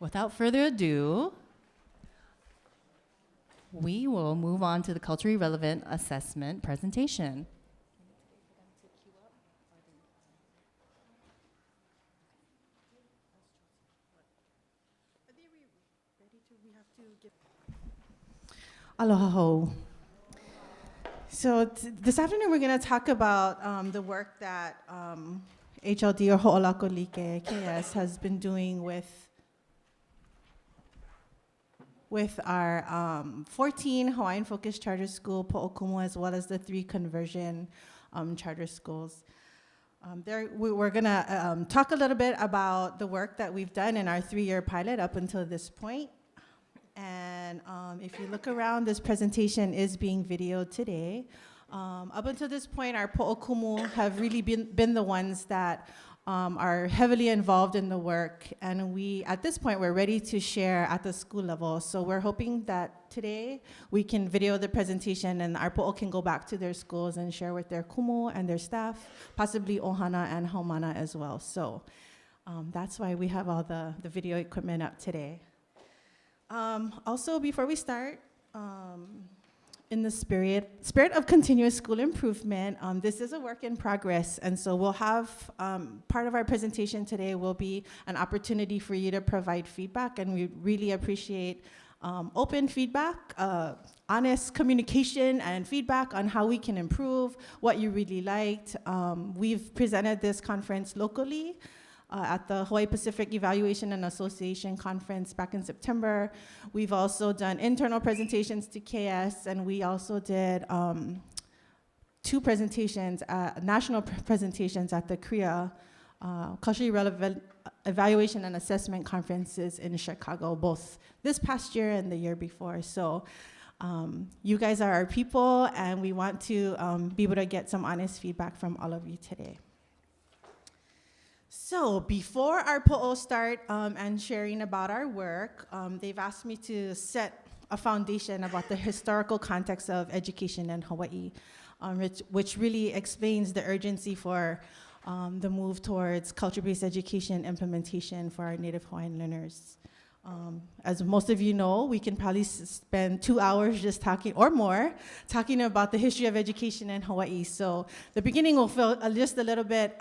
Without further ado, we will move on to the culturally relevant assessment presentation. Aloha ho. So this afternoon we're going to talk about the work that HLD or Ho'olako Like KS has been doing with our 14 Hawaiian Focused Charter School Po'okumu, as well as the 3 conversion charter schools. We're going to talk a little bit about the work that we've done in our 3-year pilot up until this point. And if you look around, this presentation is being videoed today. Up until this point, our po'okumu have really been the ones that are heavily involved in the work. And at this point, we're ready to share at the school level. So we're hoping that today we can video the presentation and our po'o can go back to their schools and share with their kumu and their staff, possibly ohana and haumana as well. So that's why we have all the video equipment up today. Also, before we start, in the spirit of continuous school improvement, this is a work in progress, and so we'll have, part of our presentation today will be an opportunity for you to provide feedback, and we really appreciate open feedback, honest communication and feedback on how we can improve, what you really liked. We've presented this conference locally, at the Hawaii Pacific Evaluation and Association Conference back in September. We've also done internal presentations to KS, and we also did 2 presentations, national presentations at the KREA, Culturally Relevant Evaluation and Assessment Conferences in Chicago, both this past year and the year before. So you guys are our people, and we want to be able to get some honest feedback from all of you today. So before our po'o start and sharing about our work, they've asked me to set a foundation about the historical context of education in Hawaii, which really explains the urgency for the move towards culture-based education implementation for our Native Hawaiian learners. As most of you know, we can probably spend 2 hours just talking, or more, talking about the history of education in Hawaii. So the beginning will feel just a little bit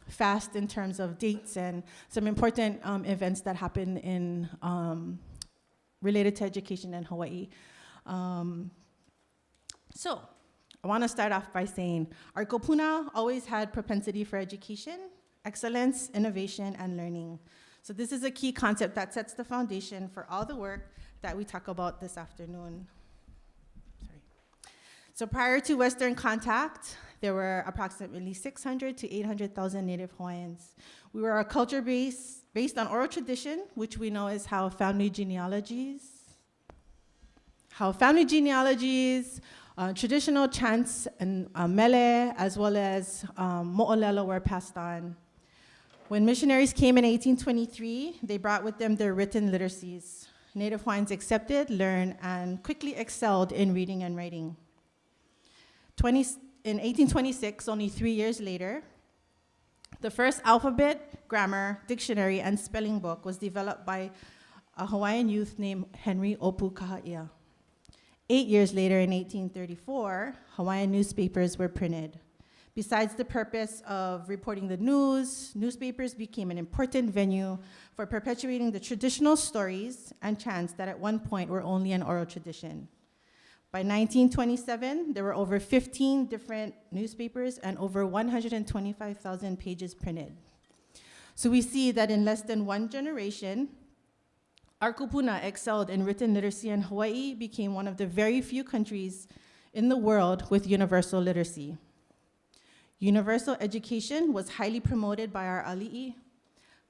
fast in terms of dates and some important events that happen in related to education in Hawaii. So I want to start off by saying our kopuna always had propensity for education, excellence, innovation, and learning. So this is a key concept that sets the foundation for all the work that we talk about this afternoon. So prior to Western contact, there were approximately 600 to 800,000 Native Hawaiians. We were a culture based on oral tradition, which we know is how family genealogies, traditional chants and mele, as well as mo'olelo were passed on. When missionaries came in 1823, they brought with them their written literacies. Native Hawaiians accepted, learned, and quickly excelled in reading and writing. In 1826, only 3 years later, the first alphabet, grammar, dictionary, and spelling book was developed by a Hawaiian youth named Henry Opu Kaha'ia. 8 years later, in 1834, Hawaiian newspapers were printed. Besides the purpose of reporting the news, newspapers became an important venue for perpetuating the traditional stories and chants that at one point were only an oral tradition. By 1927, there were over 15 different newspapers and over 125,000 pages printed. So we see that in less than 1 generation, our kupuna excelled in written literacy, and Hawaii became one of the very few countries in the world with universal literacy. Universal education was highly promoted by our ali'i.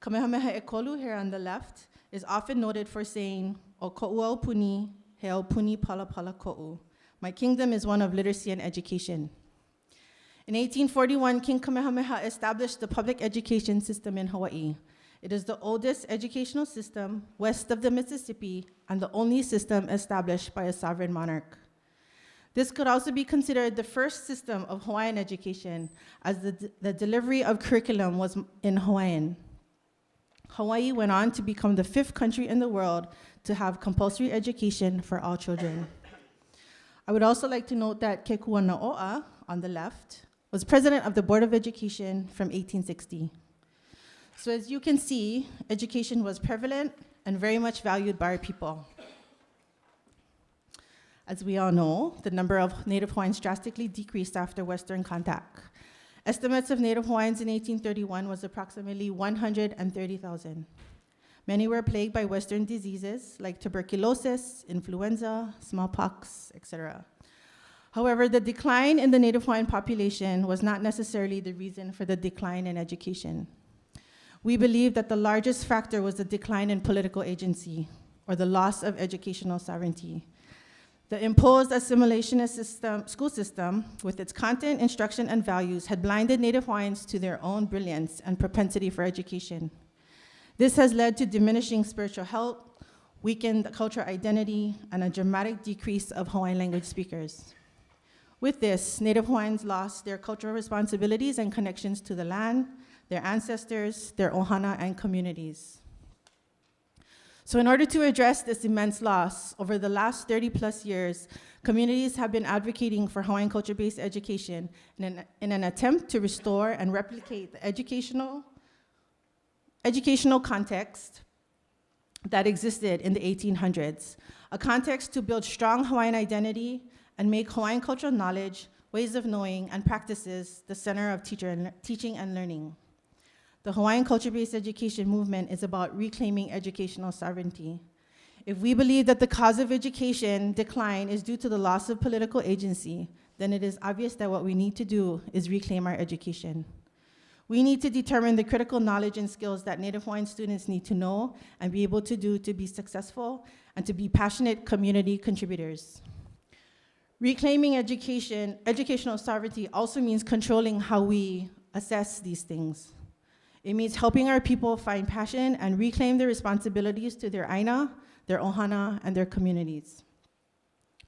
Kamehameha Ekolu, here on the left, is often noted for saying, "O ko'u puni, he au puni pala pala ko'u." My kingdom is one of literacy and education. In 1841, King Kamehameha established the public education system in Hawaii. It is the oldest educational system west of the Mississippi and the only system established by a sovereign monarch. This could also be considered the first system of Hawaiian education, as the delivery of curriculum was in Hawaiian. Hawaii went on to become the 5th country in the world to have compulsory education for all children. I would also like to note that Kekuanao'a, on the left, was president of the Board of Education from 1860. So as you can see, education was prevalent and very much valued by our people. As we all know, the number of Native Hawaiians drastically decreased after Western contact. Estimates of Native Hawaiians in 1831 was approximately 130,000. Many were plagued by Western diseases like tuberculosis, influenza, smallpox, etc. However, the decline in the Native Hawaiian population was not necessarily the reason for the decline in education. We believe that the largest factor was the decline in political agency, or the loss of educational sovereignty. The imposed assimilationist school system, with its content, instruction, and values, had blinded Native Hawaiians to their own brilliance and propensity for education. This has led to diminishing spiritual health, weakened cultural identity, and a dramatic decrease of Hawaiian language speakers. With this, Native Hawaiians lost their cultural responsibilities and connections to the land, their ancestors, their ohana, and communities. So in order to address this immense loss, over the last 30+ years, communities have been advocating for Hawaiian culture-based education in an attempt to restore and replicate the educational context that existed in the 1800s, a context to build strong Hawaiian identity and make Hawaiian cultural knowledge, ways of knowing, and practices the center of teaching and learning. The Hawaiian culture-based education movement is about reclaiming educational sovereignty. If we believe that the cause of education decline is due to the loss of political agency, then it is obvious that what we need to do is reclaim our education. We need to determine the critical knowledge and skills that Native Hawaiian students need to know and be able to do to be successful and to be passionate community contributors. Reclaiming educational sovereignty also means controlling how we assess these things. It means helping our people find passion and reclaim their responsibilities to their aina, their ohana, and their communities.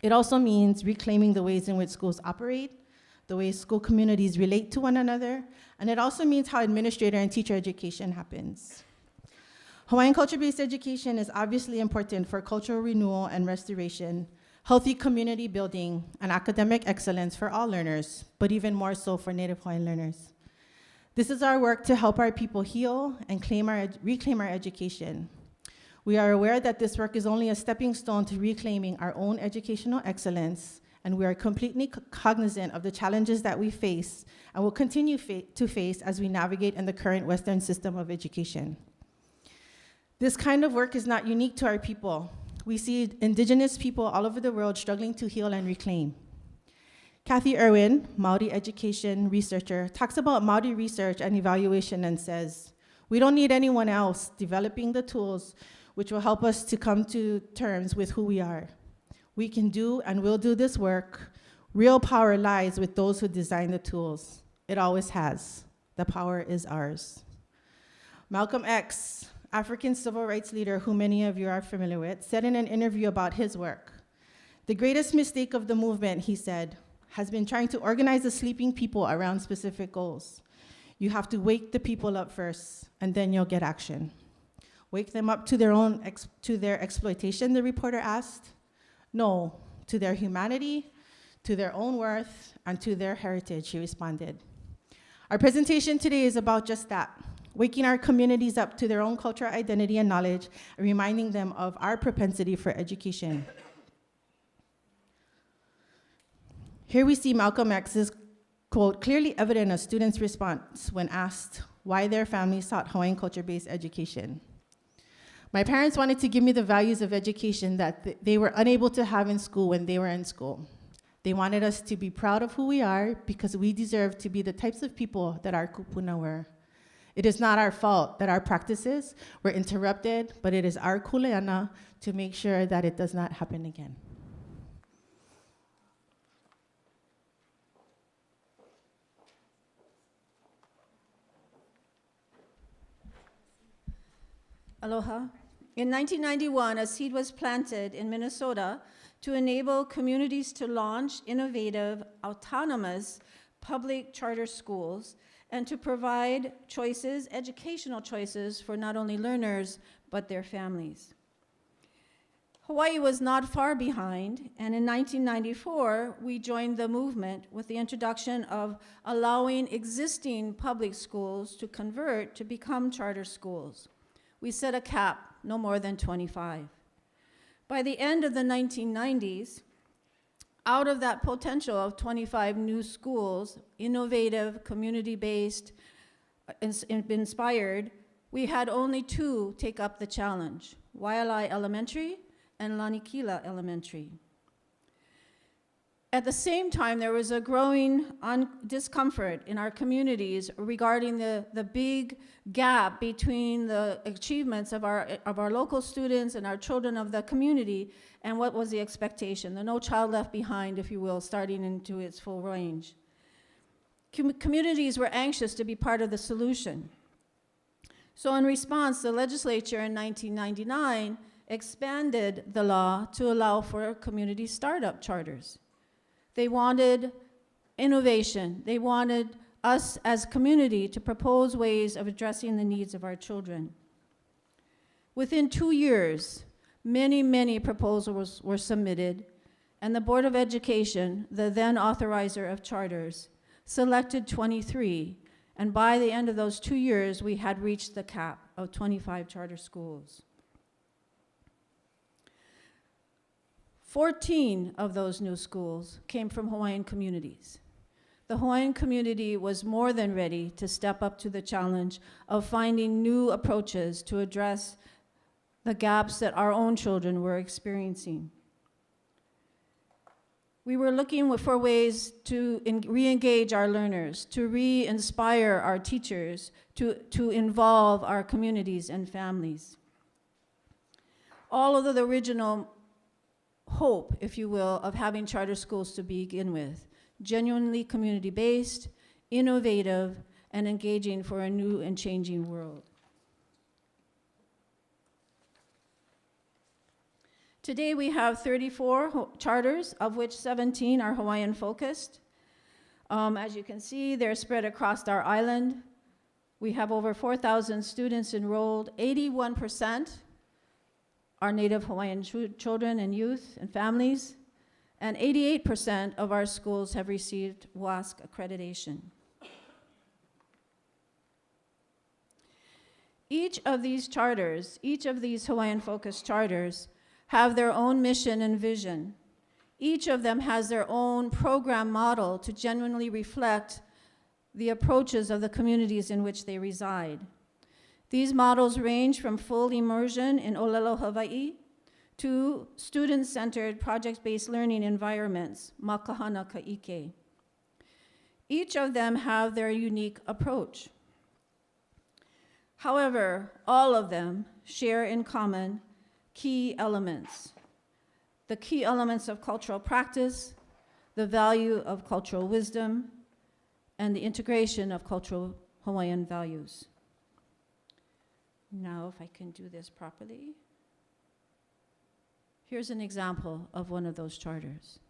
It also means reclaiming the ways in which schools operate, the way school communities relate to one another, and it also means how administrator and teacher education happens. Hawaiian culture-based education is obviously important for cultural renewal and restoration, healthy community building, and academic excellence for all learners, but even more so for Native Hawaiian learners. This is our work to help our people heal and reclaim our education. We are aware that this work is only a stepping stone to reclaiming our own educational excellence, and we are completely cognizant of the challenges that we face and will continue to face as we navigate in the current Western system of education. This kind of work is not unique to our people. We see indigenous people all over the world struggling to heal and reclaim. Kathy Irwin, Maori education researcher, talks about Maori research and evaluation and says, "We don't need anyone else developing the tools which will help us to come to terms with who we are. We can do and will do this work. Real power lies with those who design the tools. It always has. The power is ours." Malcolm X, African civil rights leader who many of you are familiar with, said in an interview about his work, "The greatest mistake of the movement," he said, "has been trying to organize the sleeping people around specific goals. You have to wake the people up first, and then you'll get action." Wake them up to their exploitation, the reporter asked. No, to their humanity, to their own worth, and to their heritage, he responded. Our presentation today is about just that, waking our communities up to their own cultural identity and knowledge, and reminding them of our propensity for education. Here we see Malcolm X's quote clearly evident a student's response when asked why their family sought Hawaiian culture-based education. "My parents wanted to give me the values of education that they were unable to have in school when they were in school. They wanted us to be proud of who we are because we deserve to be the types of people that our kupuna were. It is not our fault that our practices were interrupted, but it is our kuleana to make sure that it does not happen again." Aloha. In 1991, a seed was planted in Minnesota to enable communities to launch innovative, autonomous public charter schools and to provide choices, educational choices, for not only learners, but their families. Hawaii was not far behind, and in 1994, we joined the movement with the introduction of allowing existing public schools to convert to become charter schools. We set a cap, no more than 25. By the end of the 1990s, out of that potential of 25 new schools, innovative, community-based, inspired, we had only 2 take up the challenge, Waialae Elementary and Lanikila Elementary. At the same time, there was a growing discomfort in our communities regarding the big gap between the achievements of our local students and our children of the community and what was the expectation, the No Child Left Behind, if you will, starting into its full range. Communities were anxious to be part of the solution. So in response, the legislature in 1999 expanded the law to allow for community startup charters. They wanted innovation. They wanted us as community to propose ways of addressing the needs of our children. Within 2 years, many proposals were submitted, and the Board of Education, the then authorizer of charters, selected 23, and by the end of those 2 years, we had reached the cap of 25 charter schools. 14 of those new schools came from Hawaiian communities. The Hawaiian community was more than ready to step up to the challenge of finding new approaches to address the gaps that our own children were experiencing. We were looking for ways to re-engage our learners, to re-inspire our teachers, to involve our communities and families. All of the original hope, if you will, of having charter schools to begin with, genuinely community-based, innovative, and engaging for a new and changing world. Today we have 34 charters, of which 17 are Hawaiian focused. As you can see, they're spread across our island. We have over 4,000 students enrolled. 81% are Native Hawaiian children and youth and families, and 88% of our schools have received WASC accreditation. Each of these charters, each of these Hawaiian focused charters, have their own mission and vision. Each of them has their own program model to genuinely reflect the approaches of the communities in which they reside. These models range from full immersion in Olelo, Hawaii, to student-centered project-based learning environments, Makahana Ka'ike. Each of them have their unique approach. However, all of them share in common key elements. The key elements of cultural practice, the value of cultural wisdom, and the integration of cultural Hawaiian values. Now, if I can do this properly. Here's an example of one of those charters.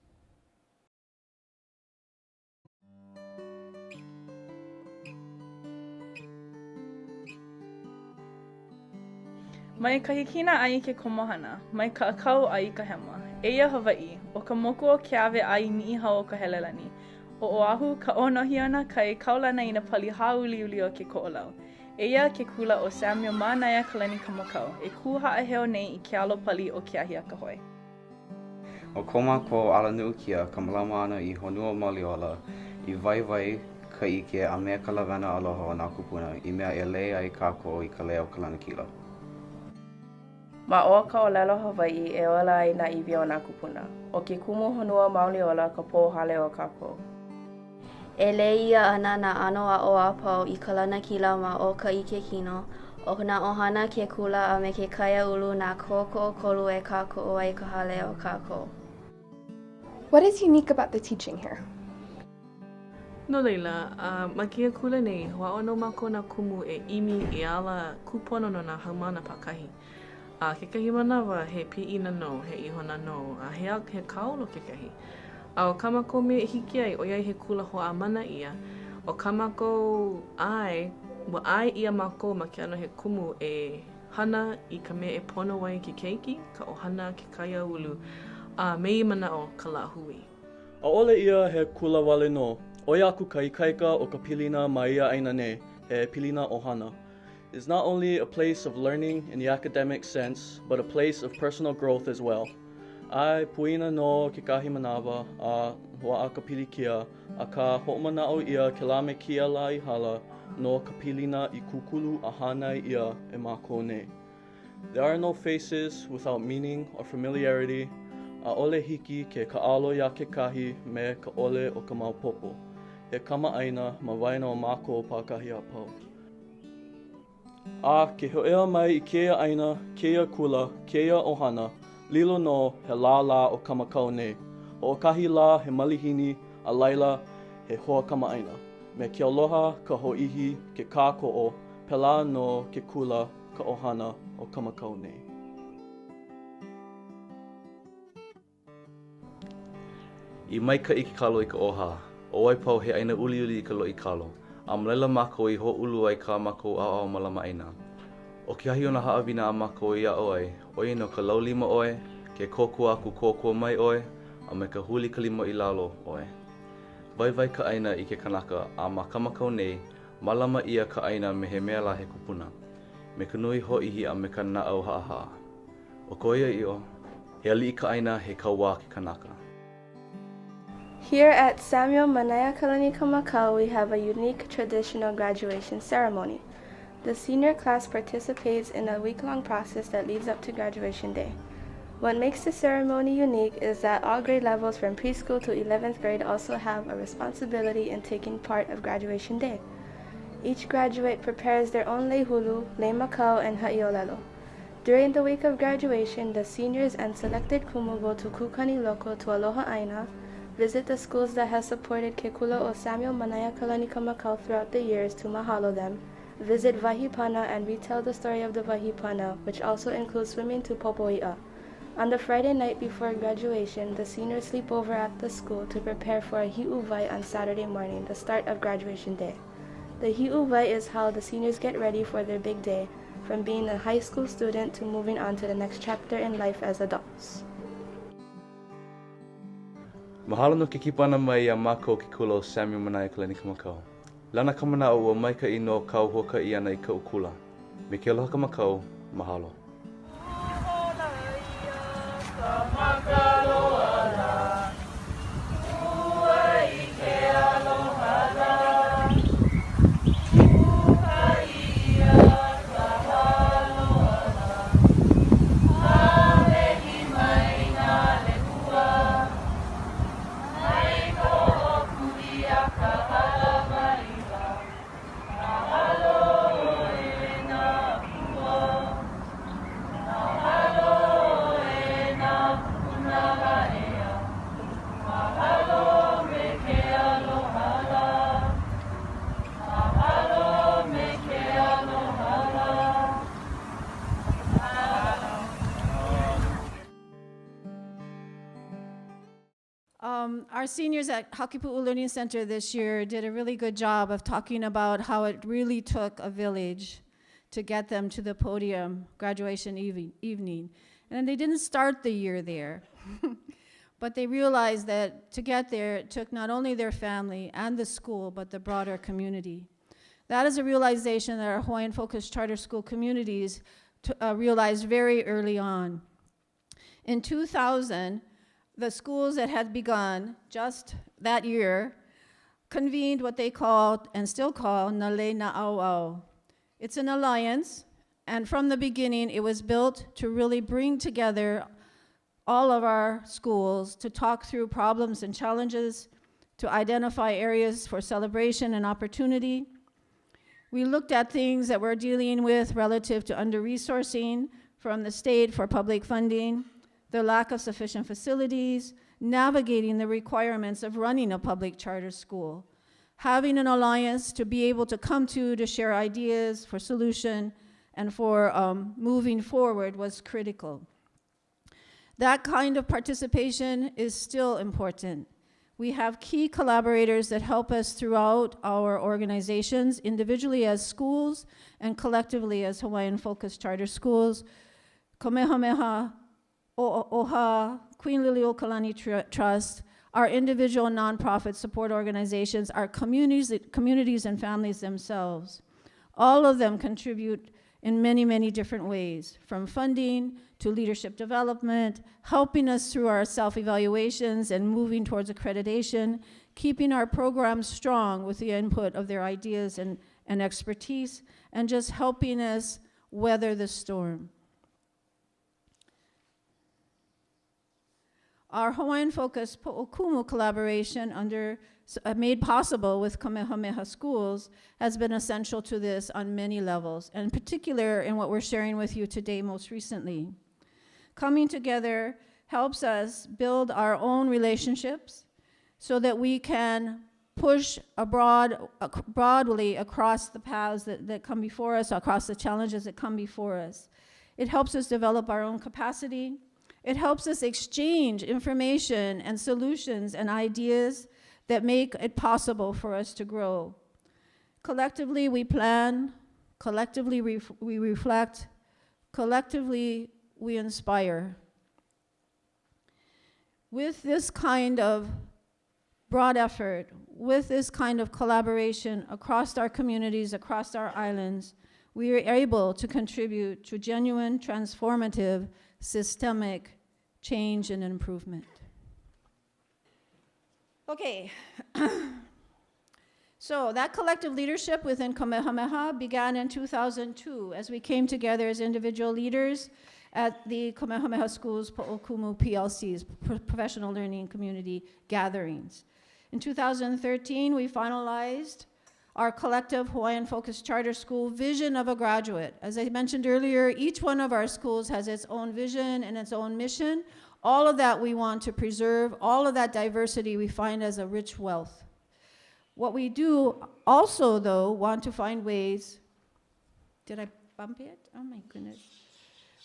Mai ka hikina ai ke komohana, mai ka akau ai ka hema. Eia Hawaii, o ka moku o ke ave ai niiha o ka helelani. O Oahu, ka onohi ana kai kaulana i na pali hauliuli o ke ko'olau. Eia ke kula o Samuel Mānaia Kalani Kamakau, e ku ha'aheo nei I ke alo pali o ke ahi akahoi. O koma ko ala nuukia ka malama ana I honua Maliola, I vai ka ike a mea ka lawena aloha o nā kupuna, I mea e lei ai kako I ka leo Kalanakila. Ma o ka olelo Hawaii e ola ai na iwi o nā kupuna. O ke kumu honua Maoliola ka pō hale o kako. E le ia ana na ano a o apau I Kalanakila ma o ka ike kino, o na ohana ke kula a me ke kaia ulu na koko kolu e kako o ai ka hale o kako. What is unique about the teaching here? No leila, ma kia kula nei, hoa ono mako na kumu e imi I ala kupono no na haumana pakahi. Ke kahi manawa he pi'ina no, he ihona no, he kaolo ke kahi. O kamako me hiki ai, o iai he kula hoa mana ia, O ka mākou ai, wa ai ia mākou ma ke ano he kumu e hana I ka mea e pono wai ki keiki, ka ohana ke kaia ulu, a mei mana o ka la hui. A ole ia he kula wale no. Oi aku ka ikaika o ka pilina ma ia aina nei, he pilina ohana. It's not only a place of learning in the academic sense, but a place of personal growth as well. Ai puina no ke kahi manawa a hoa a ka pilikia, a ka ho'omana'o ia ke la me kia la I hala no ka pilina I kukulu a hanai ia e mākou nei. There are no faces without meaning or familiarity. A ole hiki ke kaalo ya ke kahi me ka ole o ka maupopo. He kama aina ma waina o mākou pākahi a pau. A ke ho'ea mai I keia aina, keia kula, keia ohana, lilo no he la o kamakau nei. O kahi la he malihini, a laila he hoa kama aina. Me ke aloha ka ho'ihi ke kāko'o, pela no ke kula ka ohana o kamakau nei. I mai ka iki kalo I ka oha, o ai pau he aina uli I ka lo I kalo. A malaila mākou I ho ulu ai ka mākou a malama aina. O ke ahi o na haawina a mākou I a oe, oe no ka laulima oe, ke kōkua aku kōkua mai oe, a me ka huli kalima I lalo oe. Vai ka aina I ke kanaka a ma kamakau nei, malama ia ka aina me he mea la he kupuna. Me ka nui ho'ihi a me ka na'au ha'aha. O koia i'o, he ali'i ka aina he kaua ke kanaka. Here at Samuel Manaya Kalani Kamakau, we have a unique traditional graduation ceremony. The senior class participates in a week-long process that leads up to graduation day. What makes the ceremony unique is that all grade levels from preschool to 11th grade also have a responsibility in taking part of graduation day. Each graduate prepares their own leihulu, leimakau, and ha'iolelo. During the week of graduation, the seniors and selected kumu go to Kukani Loko to Aloha Aina, visit the schools that have supported Ke Kula o Samuel Manaya Kalani Kamakau throughout the years to mahalo them, visit Vahipana and retell the story of the Vahipana, which also includes swimming to Popoi'a. On the Friday night before graduation, the seniors sleep over at the school to prepare for a hi'uvai on Saturday morning, the start of graduation day. The hi'uvai is how the seniors get ready for their big day, from being a high school student to moving on to the next chapter in life as adults. Mahalo no ke kipana mai a mākou ke kula o Samuel Manaya Kalani Kamakau. Lana ka mana'o ua maika I no kau hoka I ana I ka ukula. Me ke aloha kamakau, mahalo. Our seniors at Hakipu'u Learning Center this year did a really good job of talking about how it really took a village to get them to the podium graduation evening. And they didn't start the year there, but they realized that to get there, it took not only their family and the school, but the broader community. That is a realization that our Hawaiian Focused Charter School communities realized very early on. In 2000, the schools that had begun just that year convened what they called, and still call, Nale Na'auau. It's an alliance, and from the beginning, it was built to really bring together all of our schools to talk through problems and challenges, to identify areas for celebration and opportunity. We looked at things that we're dealing with relative to under-resourcing from the state for public funding, the lack of sufficient facilities, navigating the requirements of running a public charter school. Having an alliance to be able to come to share ideas for solution and for moving forward was critical. That kind of participation is still important. We have key collaborators that help us throughout our organizations, individually as schools and collectively as Hawaiian Focused Charter Schools. Kamehameha, Oha, Queen Liliuokalani Trust, our individual nonprofit support organizations, our communities and families themselves. All of them contribute in many, many different ways, from funding to leadership development, helping us through our self-evaluations and moving towards accreditation, keeping our programs strong with the input of their ideas and expertise, and just helping us weather the storm. Our Hawaiian Focused Po'okumu collaboration made possible with Kamehameha Schools has been essential to this on many levels, and in particular in what we're sharing with you today most recently. Coming together helps us build our own relationships so that we can push broadly across the paths that come before us, across the challenges that come before us. It helps us develop our own capacity. It helps us exchange information and solutions and ideas that make it possible for us to grow. Collectively, we plan. Collectively, we reflect. Collectively, we inspire. With this kind of broad effort, with this kind of collaboration across our communities, across our islands, we are able to contribute to genuine, transformative, systemic change and improvement. Okay, so that collective leadership within Kamehameha began in 2002 as we came together as individual leaders at the Kamehameha Schools Po'okumu PLC's, Professional Learning Community Gatherings. In 2013, we finalized our collective Hawaiian Focused Charter School Vision of a Graduate. As I mentioned earlier, each one of our schools has its own vision and its own mission. All of that we want to preserve, all of that diversity we find as a rich wealth. What we do also, though, want to find ways, did I bump it? Oh my goodness.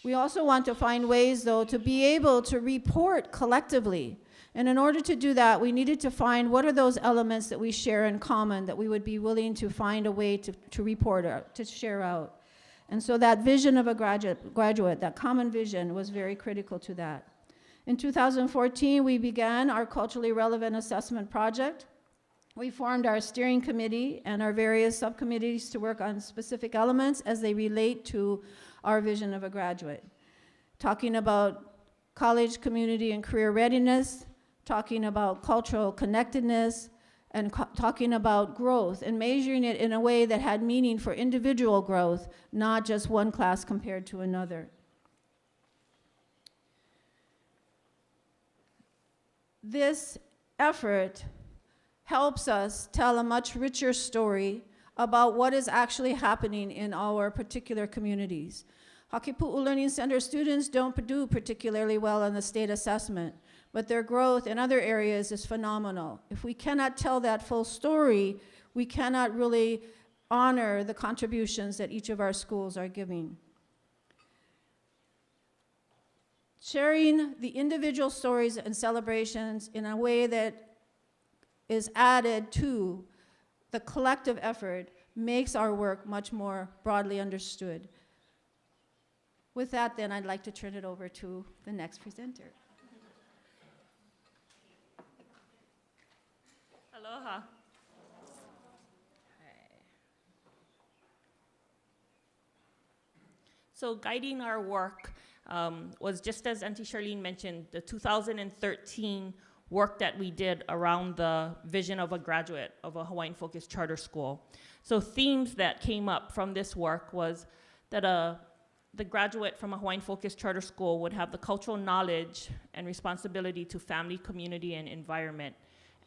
We also want to find ways, though, to be able to report collectively. And in order to do that, we needed to find what are those elements that we share in common that we would be willing to find a way to report or to share out. And so that vision of a graduate, that common vision, was very critical to that. In 2014, we began our culturally relevant assessment project. We formed our steering committee and our various subcommittees to work on specific elements as they relate to our vision of a graduate. Talking about college, community, and career readiness, talking about cultural connectedness, and talking about growth and measuring it in a way that had meaning for individual growth, not just one class compared to another. This effort helps us tell a much richer story about what is actually happening in our particular communities. Hakepu'u Learning Center students don't do particularly well on the state assessment, but their growth in other areas is phenomenal. If we cannot tell that full story, we cannot really honor the contributions that each of our schools are giving. Sharing the individual stories and celebrations in a way that is added to the collective effort makes our work much more broadly understood. With that, then, I'd like to turn it over to the next presenter. Aloha. So guiding our work was, just as Auntie Charlene mentioned, the 2013 work that we did around the vision of a graduate of a Hawaiian Focused Charter School. So themes that came up from this work was that the graduate from a Hawaiian Focused Charter School would have the cultural knowledge and responsibility to family, community, and environment.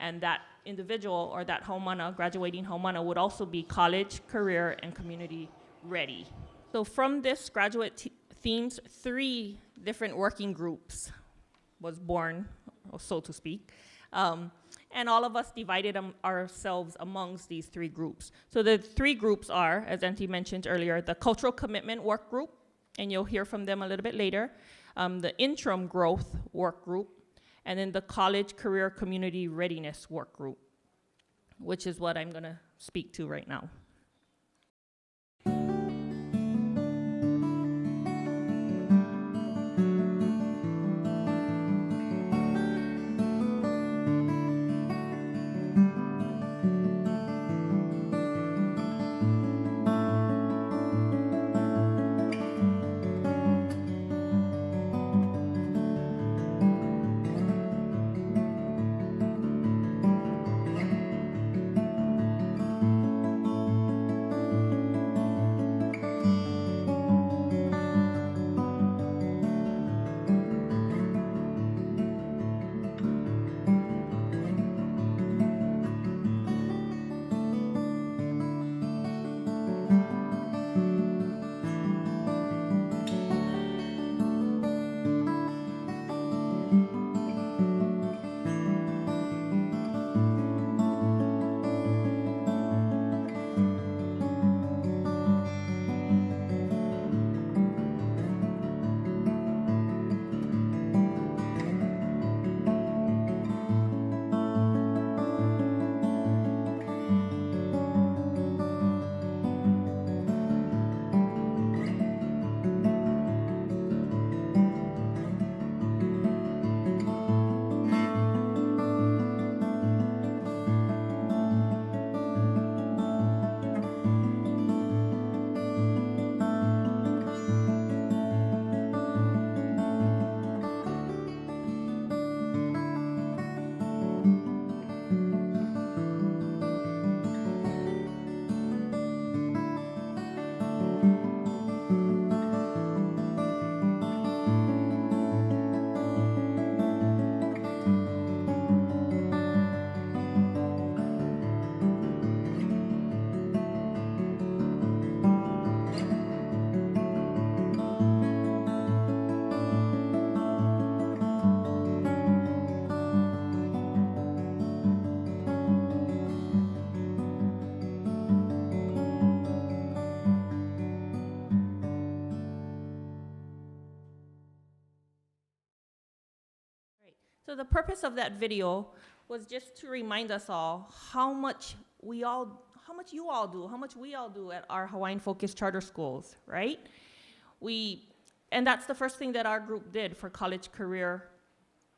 And that individual, or that haumana, graduating haumana, would also be college, career, and community ready. So from this graduate themes, 3 different working groups was born, so to speak. And all of us divided ourselves amongst these 3 groups. So the 3 groups are, as Auntie mentioned earlier, the Cultural Commitment Work Group, and you'll hear from them a little bit later, the Interim Growth Work Group, and then the College Career Community Readiness Work Group, which is what I'm going to speak to right now. So the purpose of that video was just to remind us all how much we all do at our Hawaiian Focused Charter Schools, right? And that's the first thing that our group did for college, career,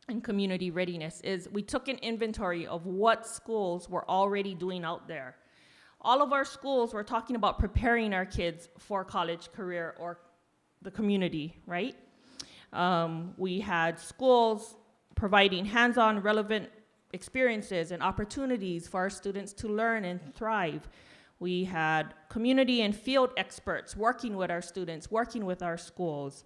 and community readiness is we took an inventory of what schools were already doing out there. All of our schools were talking about preparing our kids for college, career, or the community, right? We had schools providing hands-on relevant experiences and opportunities for our students to learn and thrive. We had community and field experts working with our students, working with our schools.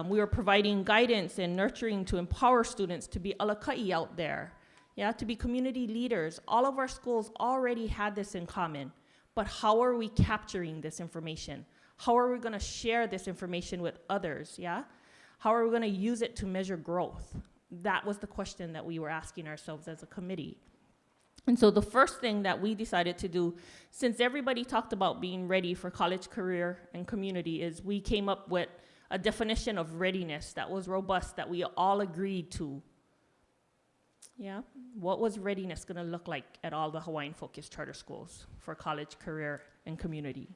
We were providing guidance and nurturing to empower students to be alakai out there, to be community leaders. All of our schools already had this in common, but how are we capturing this information? How are we gonna share this information with others, How are we gonna use it to measure growth? That was the question that we were asking ourselves as a committee. And so the first thing that we decided to do, since everybody talked about being ready for college, career, and community, is we came up with a definition of readiness that was robust, that we all agreed to. What was readiness gonna look like at all the Hawaiian Focused Charter Schools for college, career, and community?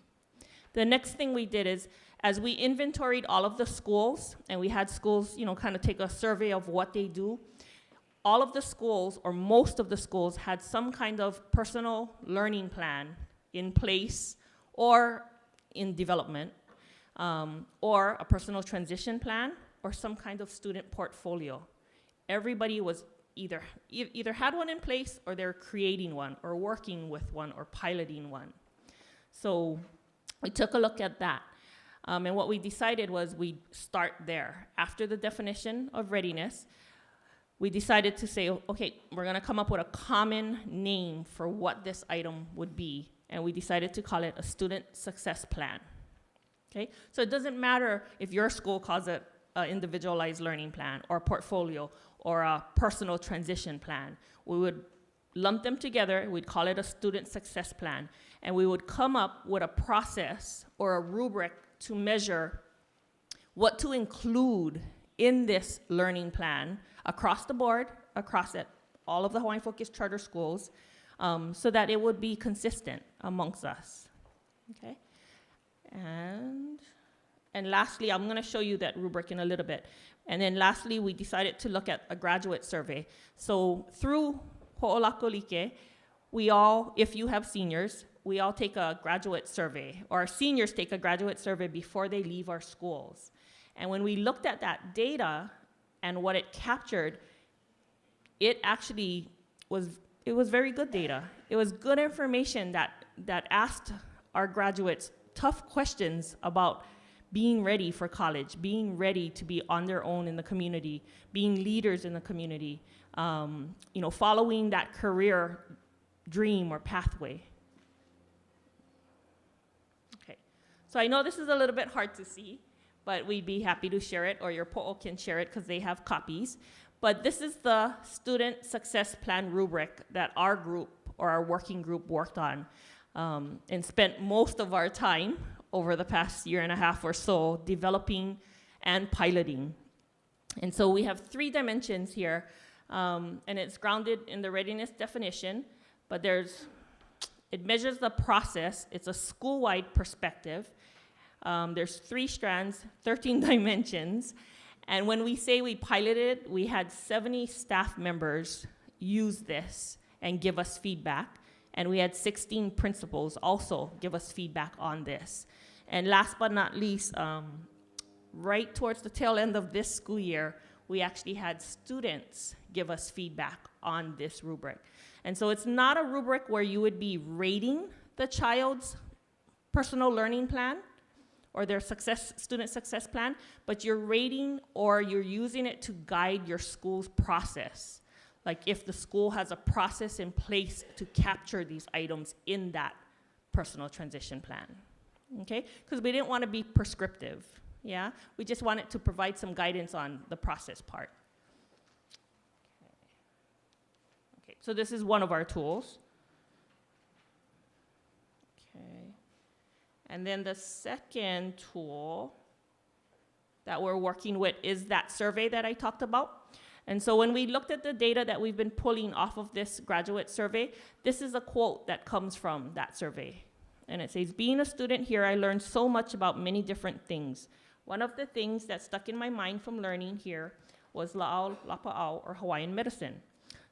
The next thing we did is, as we inventoried all of the schools, and we had schools, kind of take a survey of what they do, all of the schools, or most of the schools, had some kind of personal learning plan in place or in development, or a personal transition plan, or some kind of student portfolio. Everybody was either had one in place, or they're creating one, or working with one, or piloting one. So we took a look at that. And what we decided was we'd start there. After the definition of readiness, we decided to say, okay, we're gonna come up with a common name for what this item would be. And we decided to call it a student success plan. Okay, so it doesn't matter if your school calls it an individualized learning plan, or a portfolio, or a personal transition plan. We would lump them together, we'd call it a student success plan, and we would come up with a process or a rubric to measure what to include in this learning plan across the board across at all of the Hawaiian Focused Charter Schools so that it would be consistent amongst us. Okay? And lastly, I'm going to show you that rubric in a little bit. And then lastly, we decided to look at a graduate survey. So through Ho'olakolike, we all, if you have seniors, we all take a graduate survey, or our seniors take a graduate survey before they leave our schools. And when we looked at that data and what it captured, it actually was very good data. It was good information that asked our graduates tough questions about being ready for college, being ready to be on their own in the community, being leaders in the community, following that career dream or pathway. Okay, so I know this is a little bit hard to see, but we'd be happy to share it, or your po'o can share it because they have copies. But this is the student success plan rubric that our group, or our working group, worked on and spent most of our time over the past year and a half or so developing and piloting. And so we have 3 dimensions here, and it's grounded in the readiness definition, but it measures the process. It's a school-wide perspective. There's 3 strands, 13 dimensions, and when we say we piloted, we had 70 staff members use this and give us feedback, and we had 16 principals also give us feedback on this. And last but not least, right towards the tail end of this school year, we actually had students give us feedback on this rubric. And so it's not a rubric where you would be rating the child's personal learning plan or their student success plan, but you're rating or you're using it to guide your school's process. Like if the school has a process in place to capture these items in that personal transition plan. Okay, because we didn't want to be prescriptive, yeah? We just wanted to provide some guidance on the process part. Okay, so this is one of our tools. Okay, and then the second tool that we're working with is that survey that I talked about. And so when we looked at the data that we've been pulling off of this graduate survey, this is a quote that comes from that survey. And it says, being a student here, I learned so much about many different things. One of the things that stuck in my mind from learning here was la'au lapa'au, or Hawaiian medicine.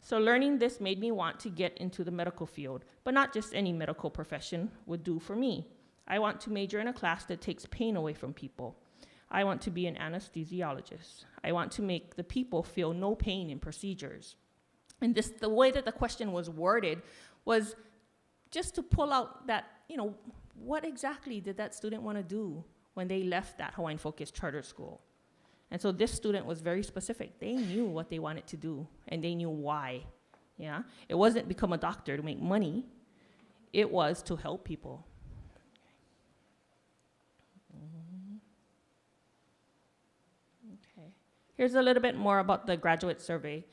So learning this made me want to get into the medical field, but not just any medical profession would do for me. I want to major in a class that takes pain away from people. I want to be an anesthesiologist. I want to make the people feel no pain in procedures. And the way that the question was worded was just to pull out that, what exactly did that student want to do when they left that Hawaiian Focused Charter School? And so this student was very specific. They knew what they wanted to do, and they knew why, yeah? It wasn't become a doctor to make money. It was to help people. Okay. Here's a little bit more about the graduate survey.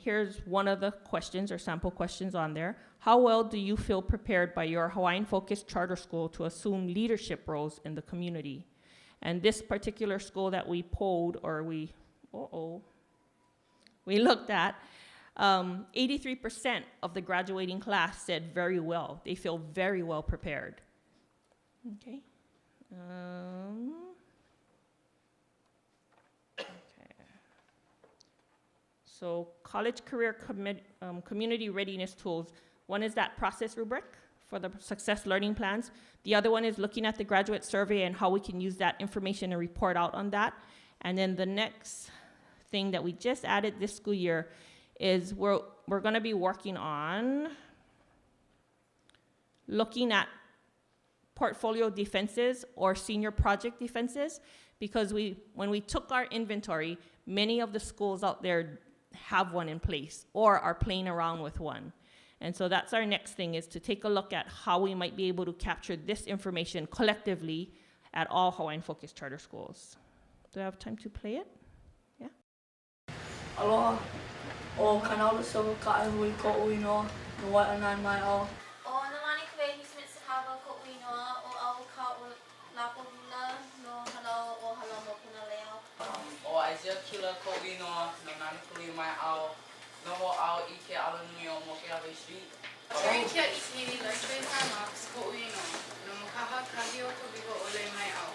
Here's one of the questions or sample questions on there. How well do you feel prepared by your Hawaiian Focused Charter School to assume leadership roles in the community? And this particular school that we polled, or we looked at, 83% of the graduating class said very well. They feel very well prepared. Okay. So college career community readiness tools. One is that process rubric for the success learning plans. The other one is looking at the graduate survey and how we can use that information and report out on that. And then the next thing that we just added this school year is we're going to be working on looking at portfolio defenses or senior project defenses, because when we took our inventory, many of the schools out there have one in place or are playing around with one. And so that's our next thing, is to take a look at how we might be able to capture this information collectively at all Hawaiian Focused Charter Schools. Do I have time to play it? Yeah? Aloha. O kanaula so ka hui ko uino no wa anan mai o. O namani kwe hismet sahaba ko uino o au ka o lapahula no halau o halamo punaleo. O ai Isaiah Kila Ko'ino, no Nanakuli Mai Ao, no Ho Ao Ike Alanui o Moke Ave Street. Kia Ikini Lesbe Parmax Ko'ino, no Mokaha Kahio Kobigo Ole Mai Ao.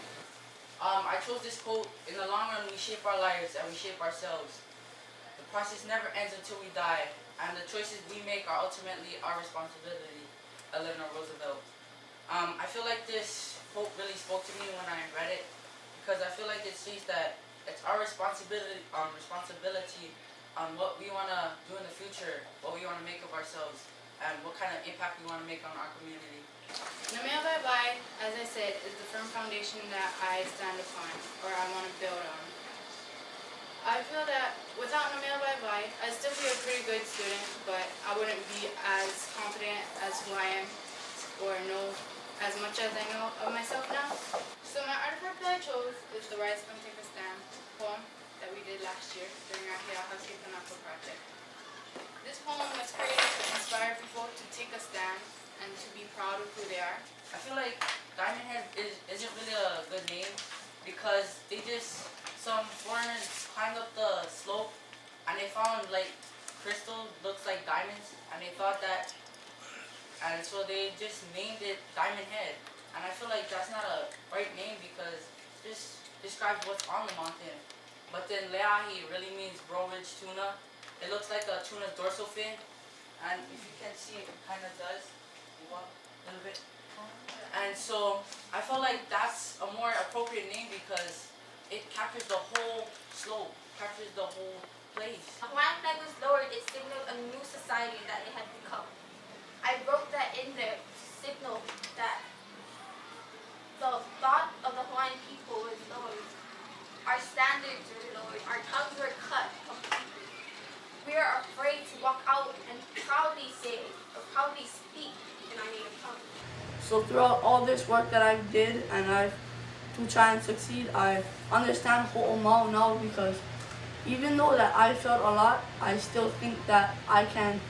I chose this quote: in the long run we shape our lives and we shape ourselves. The process never ends until we die, and the choices we make are ultimately our responsibility. Eleanor Roosevelt. I feel like this quote really spoke to me when I read it, because I feel like it states that it's our responsibility on what we want to do in the future, what we want to make of ourselves, and what kind of impact we want to make on our community. Namea Bye Bye, as I said, is the firm foundation that I stand upon, or I want to build on. I feel that without Namea Bye Bye, I'd still be a pretty good student, but I wouldn't be as confident as who I am, or know as much as I know of myself now. So my artifact that I chose is the Rise From Take a Stand poem that we did last year during our HFCS project. This poem was created to inspire people to take a stand and to be proud of who they are. I feel like Diamond Head isn't really a good name, because some foreigners climbed up the slope and they found like crystal looks like diamonds, and they thought that, and so they just named it Diamond Head. And I feel like that's not a right name, because this describes what's on the mountain. But then Leahi really means brown-ridge tuna. It looks like a tuna's dorsal fin, and if you can see, it kind of does. A little bit. And so I feel like that's a more appropriate name, because it captures the whole slope, captures the whole place. Hawaiian flag was lowered, it signaled a new society that it had become. I wrote that in there to signal that the thought of the Hawaiian people was lowered. Our standards were lowered, our tongues were cut completely. We are afraid to walk out and proudly say or proudly speak in our native tongue. So throughout all this work that I did and to try and succeed, I understand ho'omau now, because even though that I failed a lot, I still think that I can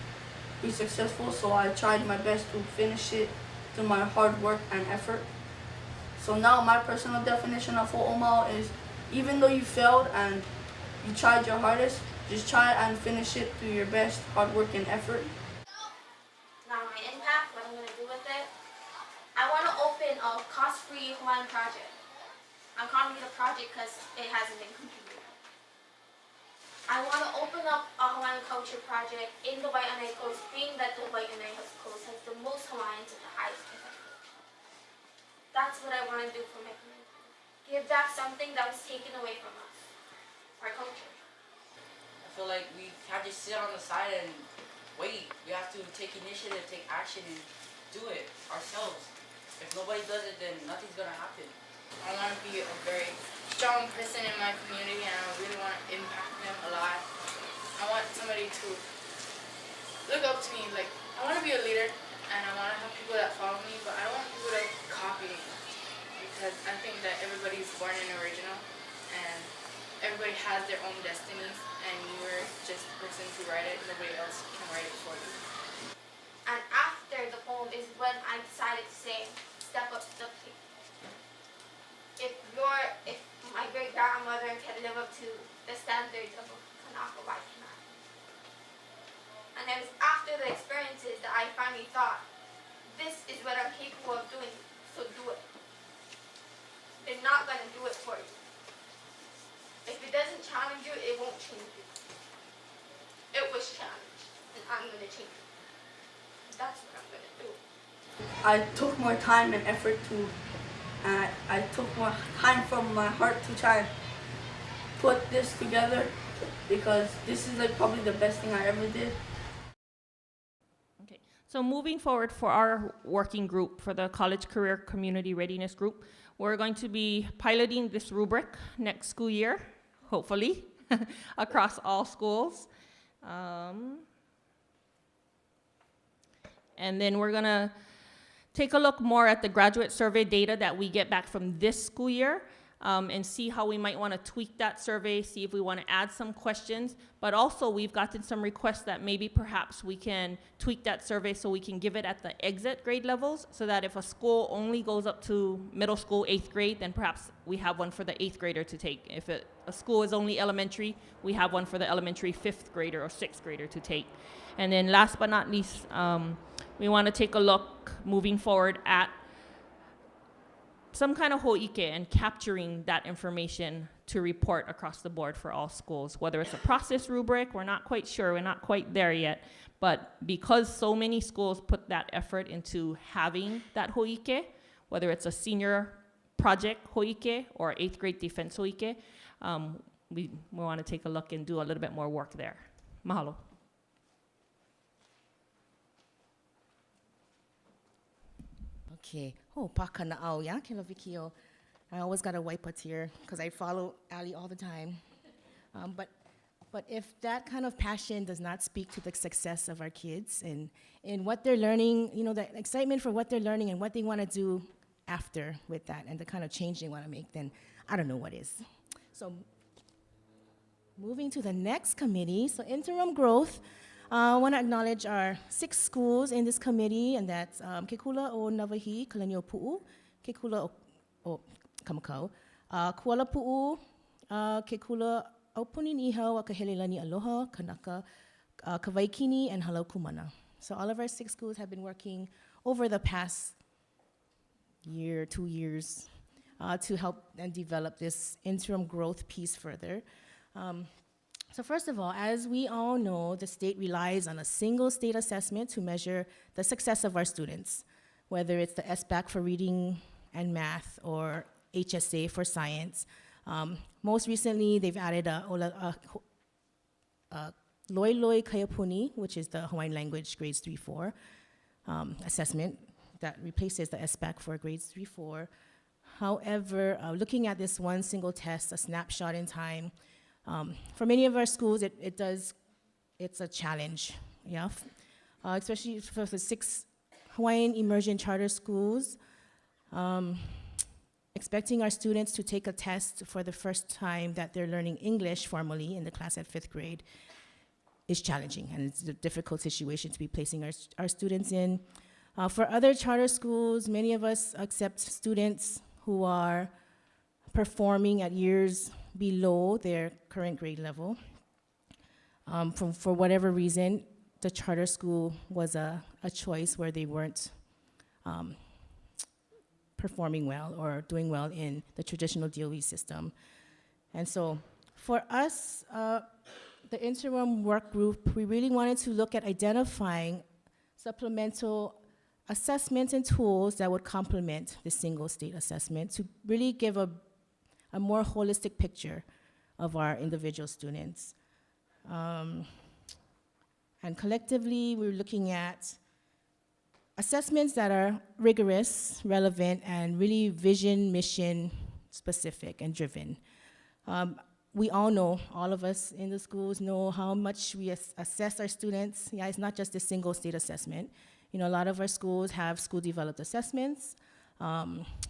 be successful. So I tried my best to finish it through my hard work and effort. So now my personal definition of ho'omau is, even though you failed and you tried your hardest, just try and finish it through your best hard work and effort. Now my impact, what I'm going to do with it, I want to open a cost-free Hawaiian project. I'm calling it a project because it hasn't been completed. I want to open up a Hawaiian culture project in the Waianae Coast, being that the Waianae Coast has the most Hawaiians at the highest potential. That's what I want to do for my community. Give back something that was taken away from us, our culture. I feel like we can't just sit on the side and wait. We have to take initiative, take action, and do it ourselves. If nobody does it, then nothing's going to happen. I want to be a very strong person in my community, and I really want to impact them a lot. I want somebody to look up to me. Like, I want to be a leader, and I want to have people that follow me, but I don't want people to copy me, because I think that everybody's born an original, and everybody has their own destinies, and you are just the person to write it. Nobody else can write it for you. And after the poem is when I decided to say, step up to the plate. If my great-grandmother can live up to the standards of a Kanaka, why cannot? And it was after the experiences that I finally thought, this is what I'm capable of doing, so do it. They're not going to do it for you. If it doesn't challenge you, it won't change you. It was challenged, and I'm going to change it. That's what I'm going to do. I took more time and effort I took more time from my heart to try and put this together, because this is like probably the best thing I ever did. Okay, so moving forward for our working group, for the College Career Community Readiness Group, we're going to be piloting this rubric next school year, hopefully, across all schools. And then we're gonna take a look more at the graduate survey data that we get back from this school year, and see how we might want to tweak that survey, see if we want to add some questions. But also, we've gotten some requests that maybe perhaps we can tweak that survey so we can give it at the exit grade levels, so that if a school only goes up to middle school 8th grade, then perhaps we have one for the 8th grader to take. If a school is only elementary, we have one for the elementary 5th grader or 6th grader to take. And then last but not least, we want to take a look moving forward at some kind of ho'ike and capturing that information to report across the board for all schools. Whether it's a process rubric, we're not quite sure, we're not quite there yet. But because so many schools put that effort into having that ho'ike, whether it's a senior project ho'ike or 8th grade defense ho'ike, we want to take a look and do a little bit more work there. Mahalo. Okay. Oh, pakana au ya kilavikio. I always gotta wipe a tear because I follow Ali all the time. But if that kind of passion does not speak to the success of our kids and what they're learning, you know, the excitement for what they're learning and what they want to do after with that and the kind of change they want to make, then I don't know what is. So moving to the next committee, so Interim Growth. I want to acknowledge our 6 schools in this committee, and that's Kekula o Navahi, Kalenio Pu'u, Kekula o Kamakau, Kuala Pu'u, Kekula o Puniniho, Akahelelani Aloha, Kanaka, Kawaikini, and Halau Kumana. So all of our 6 schools have been working over the past year, 2 years, to help and develop this interim growth piece further. So first of all, as we all know, the state relies on a single state assessment to measure the success of our students, whether it's the SBAC for reading and math or HSA for science. Most recently, they've added a Loi Loi Kaiapuni, which is the Hawaiian language grades 3-4 assessment that replaces the SBAC for grades 3-4. However, looking at this one single test, a snapshot in time, for many of our schools, it's a challenge, yeah. Especially for the 6 Hawaiian immersion charter schools. Expecting our students to take a test for the first time that they're learning English formally in the class at 5th grade is challenging, and it's a difficult situation to be placing our students in. For other charter schools, many of us accept students who are performing at years below their current grade level. For whatever reason, the charter school was a choice where they weren't performing well or doing well in the traditional DOE system. And so for us, the interim work group, we really wanted to look at identifying supplemental assessments and tools that would complement the single state assessment to really give a more holistic picture of our individual students. And collectively, we're looking at assessments that are rigorous, relevant, and really vision, mission specific and driven. We all know, all of us in the schools know how much we assess our students. Yeah, it's not just a single state assessment. You know, a lot of our schools have school developed assessments.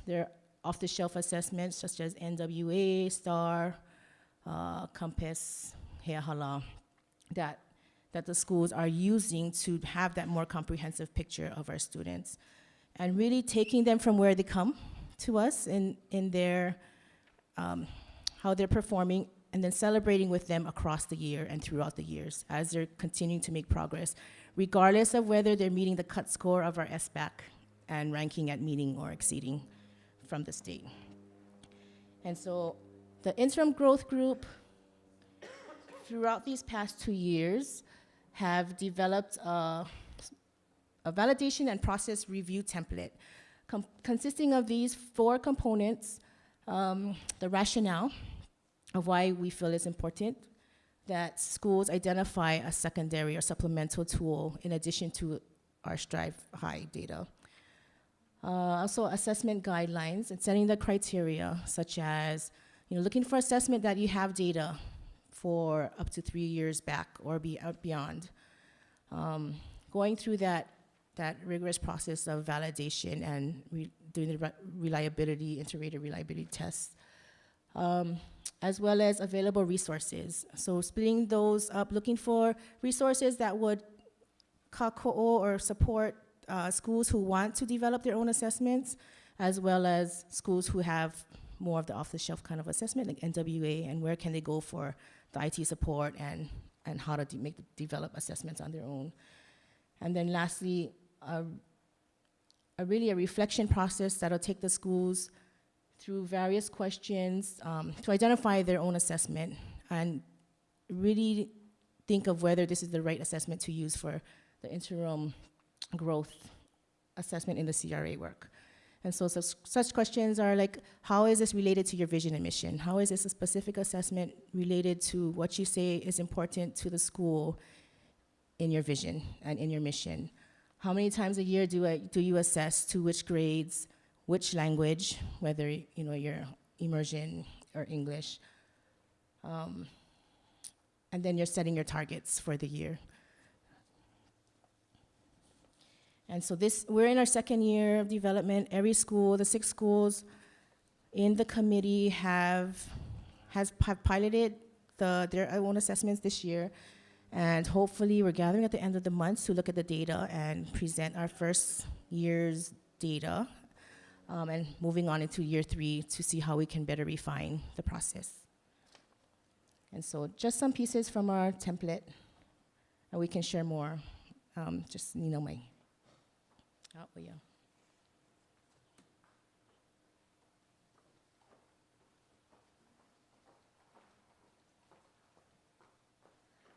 They're off-the-shelf assessments such as NWA, STAR, Compass, Heahala, that the schools are using to have that more comprehensive picture of our students. And really taking them from where they come to us in their, how they're performing, and then celebrating with them across the year and throughout the years as they're continuing to make progress, regardless of whether they're meeting the cut score of our SBAC and ranking at meeting or exceeding from the state. And so the Interim Growth Group, throughout these past 2 years, have developed a validation and process review template consisting of these 4 components: the rationale of why we feel it's important that schools identify a secondary or supplemental tool in addition to our Strive High data. Also assessment guidelines and setting the criteria, such as, you know, looking for assessment that you have data for up to 3 years back or beyond. Going through that rigorous process of validation and doing the reliability, integrated reliability tests. as well as available resources. So splitting those up, looking for resources that would kako'o or support schools who want to develop their own assessments, as well as schools who have more of the off-the-shelf kind of assessment, like NWA, and where can they go for the IT support and how to develop assessments on their own. And then lastly, really a reflection process that'll take the schools through various questions to identify their own assessment and really think of whether this is the right assessment to use for the interim growth assessment in the CRA work. And so such questions are like, how is this related to your vision and mission? How is this a specific assessment related to what you say is important to the school in your vision and in your mission? How many times a year do you assess to which grades, which language, whether you're immersion or English? And then you're setting your targets for the year. And so we're in our second year of development. Every school, the 6 schools in the committee have piloted their own assessments this year. And hopefully we're gathering at the end of the month to look at the data and present our first year's data, and moving on into year 3 to see how we can better refine the process. And so just some pieces from our template, and we can share more.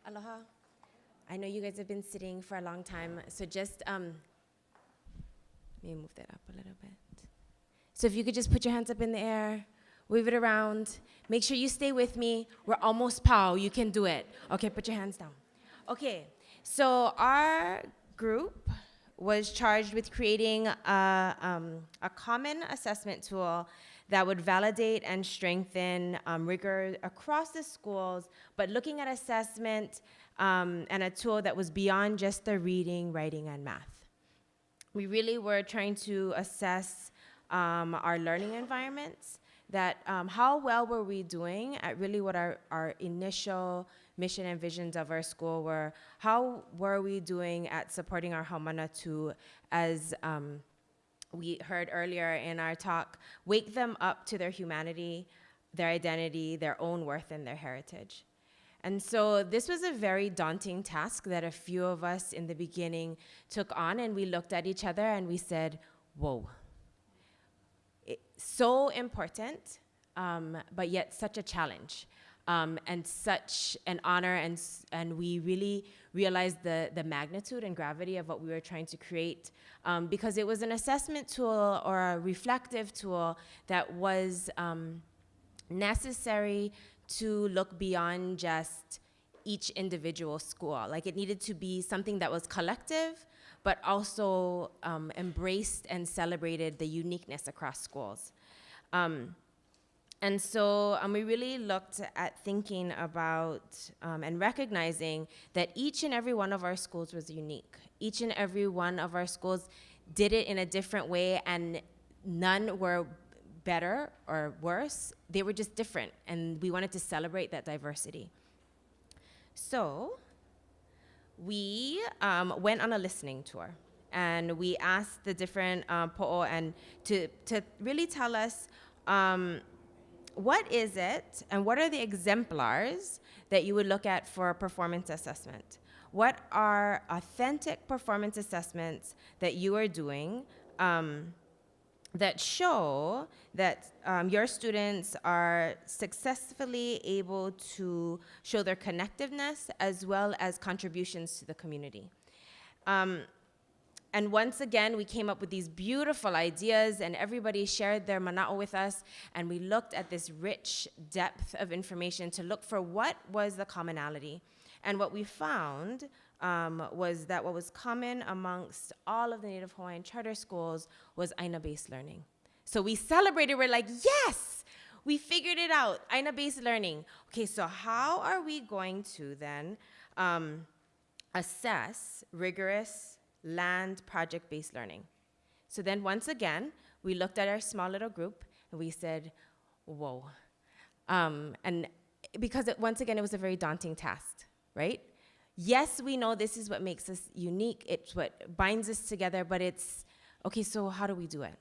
Aloha. I know you guys have been sitting for a long time, so just let me move that up a little bit. So if you could just put your hands up in the air, wave it around. Make sure you stay with me. We're almost pow. You can do it. Okay, put your hands down. Okay, so our group was charged with creating a common assessment tool that would validate and strengthen rigor across the schools, but looking at assessment and a tool that was beyond just the reading, writing, and math. We really were trying to assess our learning environments, that how well were we doing at really what our initial mission and visions of our school were. How were we doing at supporting our haumana to, as we heard earlier in our talk, wake them up to their humanity, their identity, their own worth, and their heritage. And so this was a very daunting task that a few of us in the beginning took on, and we looked at each other and we said, whoa. It's so important, but yet such a challenge. And such an honor, and we really realized the magnitude and gravity of what we were trying to create, because it was an assessment tool or a reflective tool that was necessary to look beyond just each individual school. Like, it needed to be something that was collective, but also embraced and celebrated the uniqueness across schools. And so we really looked at thinking about and recognizing that each and every one of our schools was unique. Each and every one of our schools did it in a different way, and none were better or worse. They were just different, and we wanted to celebrate that diversity. So we went on a listening tour, and we asked the different po'o and to really tell us what is it, and what are the exemplars that you would look at for a performance assessment? What are authentic performance assessments that you are doing that show that your students are successfully able to show their connectiveness as well as contributions to the community? And once again, we came up with these beautiful ideas, and everybody shared their mana'o with us, and we looked at this rich depth of information to look for what was the commonality. And what we found was that what was common amongst all of the Native Hawaiian charter schools was Aina-based learning. So we celebrated, we're like, yes, we figured it out, Aina-based learning. Okay, so how are we going to then assess rigorous land project-based learning? So then once again, we looked at our small little group and we said, whoa, And because once again, it was a very daunting task, right? Yes, we know this is what makes us unique. It's what binds us together, but it's, okay, so how do we do it?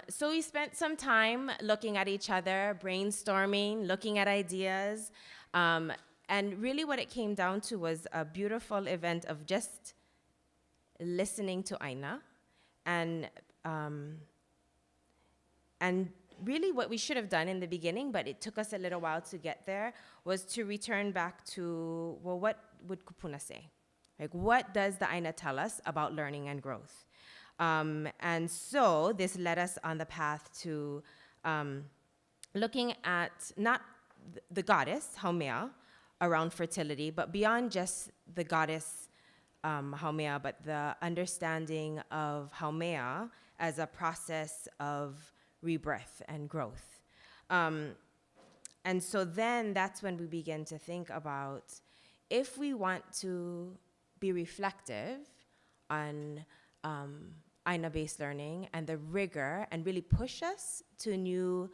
So we spent some time looking at each other, brainstorming, looking at ideas, and really what it came down to was a beautiful event of just listening to Aina, and really what we should have done in the beginning, but it took us a little while to get there, was to return back to, well, what would Kupuna say? Like, what does the Aina tell us about learning and growth? And so this led us on the path to looking at not the goddess, Haumea, around fertility, but beyond just the goddess Haumea, but the understanding of Haumea as a process of rebirth and growth. And so then that's when we begin to think about, if we want to be reflective on Aina-based learning and the rigor, and really push us to new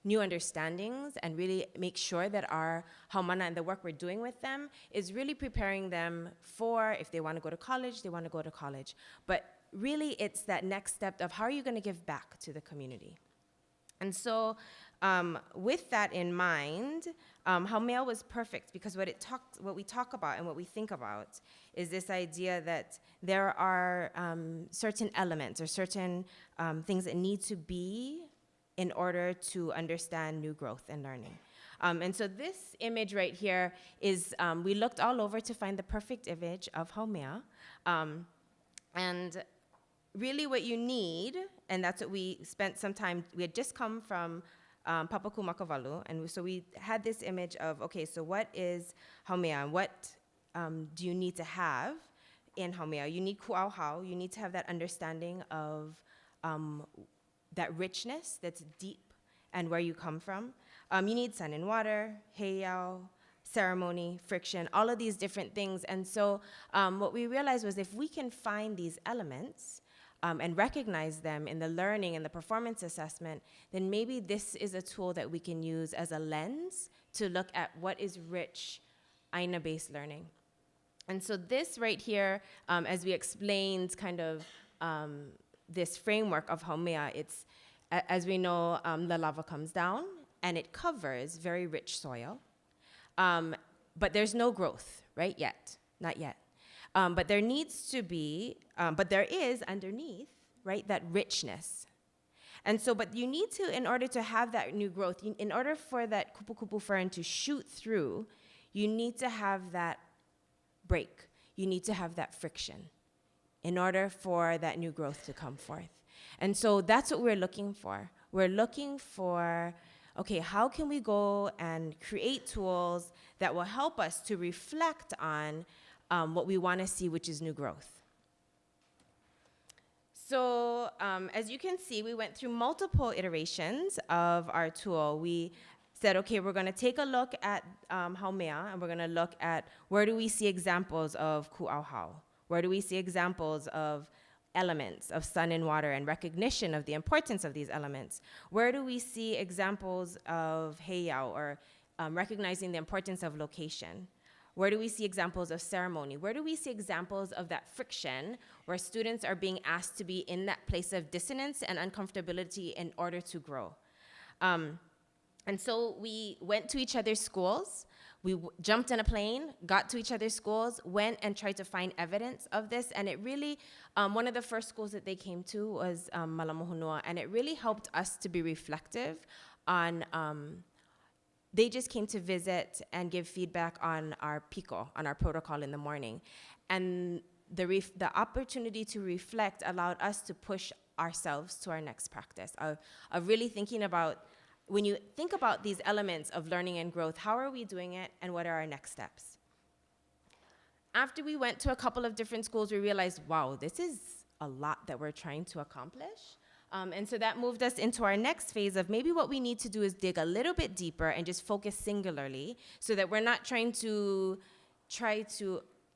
understandings, and really make sure that our haumana and the work we're doing with them is really preparing them for, if they want to go to college, they want to go to college. But really, it's that next step of how are you going to give back to the community? And so with that in mind, Haumea was perfect, because what we talk about and what we think about is this idea that there are certain elements or certain things that need to be in order to understand new growth and learning. And so this image right here is, we looked all over to find the perfect image of Haumea. And really what you need, and that's what we spent some time, we had just come from Papaku Makavalu, and so we had this image of, okay, so what is Haumea, and what do you need to have in Haumea? You need kuauhau, you need to have that understanding of that richness that's deep and where you come from. You need sun and water, heiau, ceremony, friction, all of these different things. And so what we realized was, if we can find these elements and recognize them in the learning and the performance assessment, then maybe this is a tool that we can use as a lens to look at what is rich Aina-based learning. And so this right here, as we explained kind of this framework of Haumea, it's, as we know, the lava comes down and it covers very rich soil. But there's no growth, right, yet, not yet. But there needs to be, but there is underneath, right, that richness. And so, but you need to, in order to have that new growth, in order for that kupu-kupu fern to shoot through, you need to have that break. You need to have that friction in order for that new growth to come forth. And so that's what we're looking for. We're looking for, okay, how can we go and create tools that will help us to reflect on what we want to see, which is new growth. So as you can see, we went through multiple iterations of our tool. We said, okay, we're going to take a look at Haumea, and we're going to look at where do we see examples of kuauhau? Where do we see examples of elements of sun and water and recognition of the importance of these elements? Where do we see examples of heiau, or recognizing the importance of location? Where do we see examples of ceremony? Where do we see examples of that friction where students are being asked to be in that place of dissonance and uncomfortability in order to grow? And so we went to each other's schools. We jumped in a plane, got to each other's schools, went and tried to find evidence of this. And it really, one of the first schools that they came to was Malamohunua. And it really helped us to be reflective on, they just came to visit and give feedback on our PICO, on our protocol in the morning. And the opportunity to reflect allowed us to push ourselves to our next practice, of really thinking about, when you think about these elements of learning and growth, how are we doing it, and what are our next steps? After we went to a couple of different schools, we realized, wow, this is a lot that we're trying to accomplish. And so that moved us into our next phase of maybe what we need to do is dig a little bit deeper and just focus singularly, so that we're not trying to